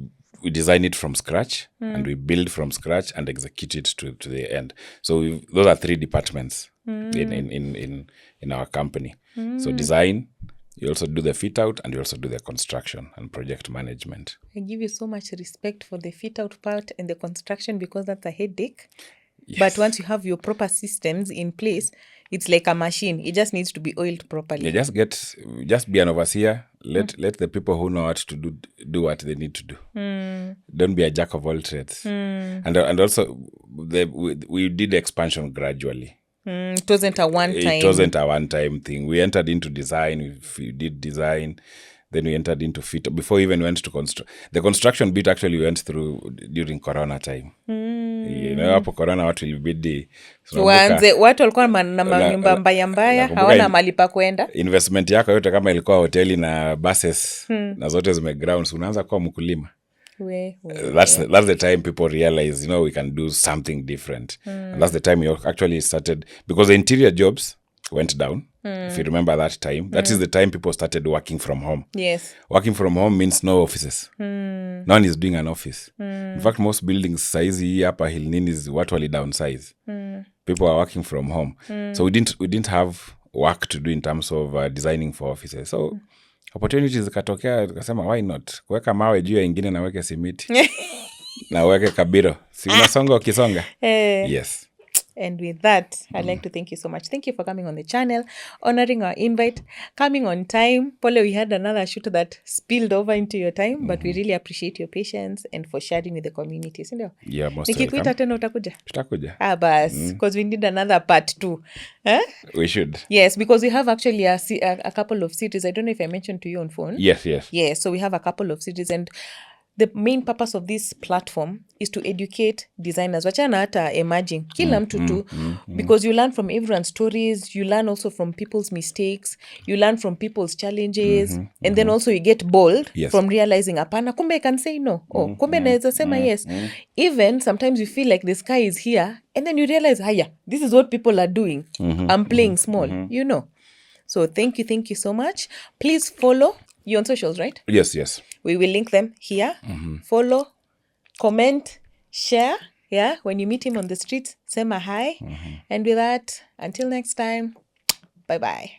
design it from scratch and we build from scratch and execute it to the end. So those are 3 departments in our company. So design, you also do the fit out, and you also do the construction and project management. I give you so much respect for the fit out part and the construction because that's a headache. Yes. But once you have your proper systems in place, it's like a machine. It just needs to be oiled properly. Yeah, just be an overseer. Let the people who know what to do what they need to do. Don't be a jack of all trades. And also, we did expansion gradually. It wasn't a one-time. It wasn't a one-time thing. We entered into design. We did design. Then we entered into fit. Before we even went to construct. The construction bit actually went through during Corona time. Hapo Corona watu ilibidi. Watu walikuwa na manyumba mbaya hawana mali pa kwenda. Investment yako yote kama ilikuwa hoteli na buses na zote zimeground, unaanza kuwa mkulima. That's the time people realize, we can do something different. And that's the time you actually started, because the interior jobs went down. If you remember that time, that is the time people started working from home. Yes. Working from home means no offices. No one is doing an office. In fact, most buildings saizi hapa Hill Nini is watu wali downsize. People are working from home. So we didn't have work to do in terms of designing for offices. So opportunities zikatokea, tukasema why not? Kuweka mawe juu ya ingine na weke simiti. Na weke kabiro. Si unasonga ukisonga? Yes. And with that, I'd like to thank you so much. Thank you for coming on the channel, honoring our invite, coming on time. Pole, we had another shoot that spilled over into your time, but we really appreciate your patience and for sharing with the community. Sindio? Yeah, most Nikikuita tena utakuja? Tutakuja. Bas, because we need another part 2. We should. Yes, because we have actually a couple of cities. I don't know if I mentioned to you on phone. Yes. Yes, so we have a couple of cities, and the main purpose of this platform is to educate designers. Wachana hata emerging. Kila mtu tu. Because you learn from everyone's stories. You learn also from people's mistakes. You learn from people's challenges. And then also you get bold from realizing, apana, kumbe I can say no. Oh, kumbe naeza sema yes. Even sometimes you feel like the sky is here. And then you realize, this is what people are doing. I'm playing small, So thank you so much. Please follow you on socials, right? Yes. We will link them here. Follow, comment, share. Yeah, when you meet him on the streets, sema hi. And with that, until next time, bye-bye.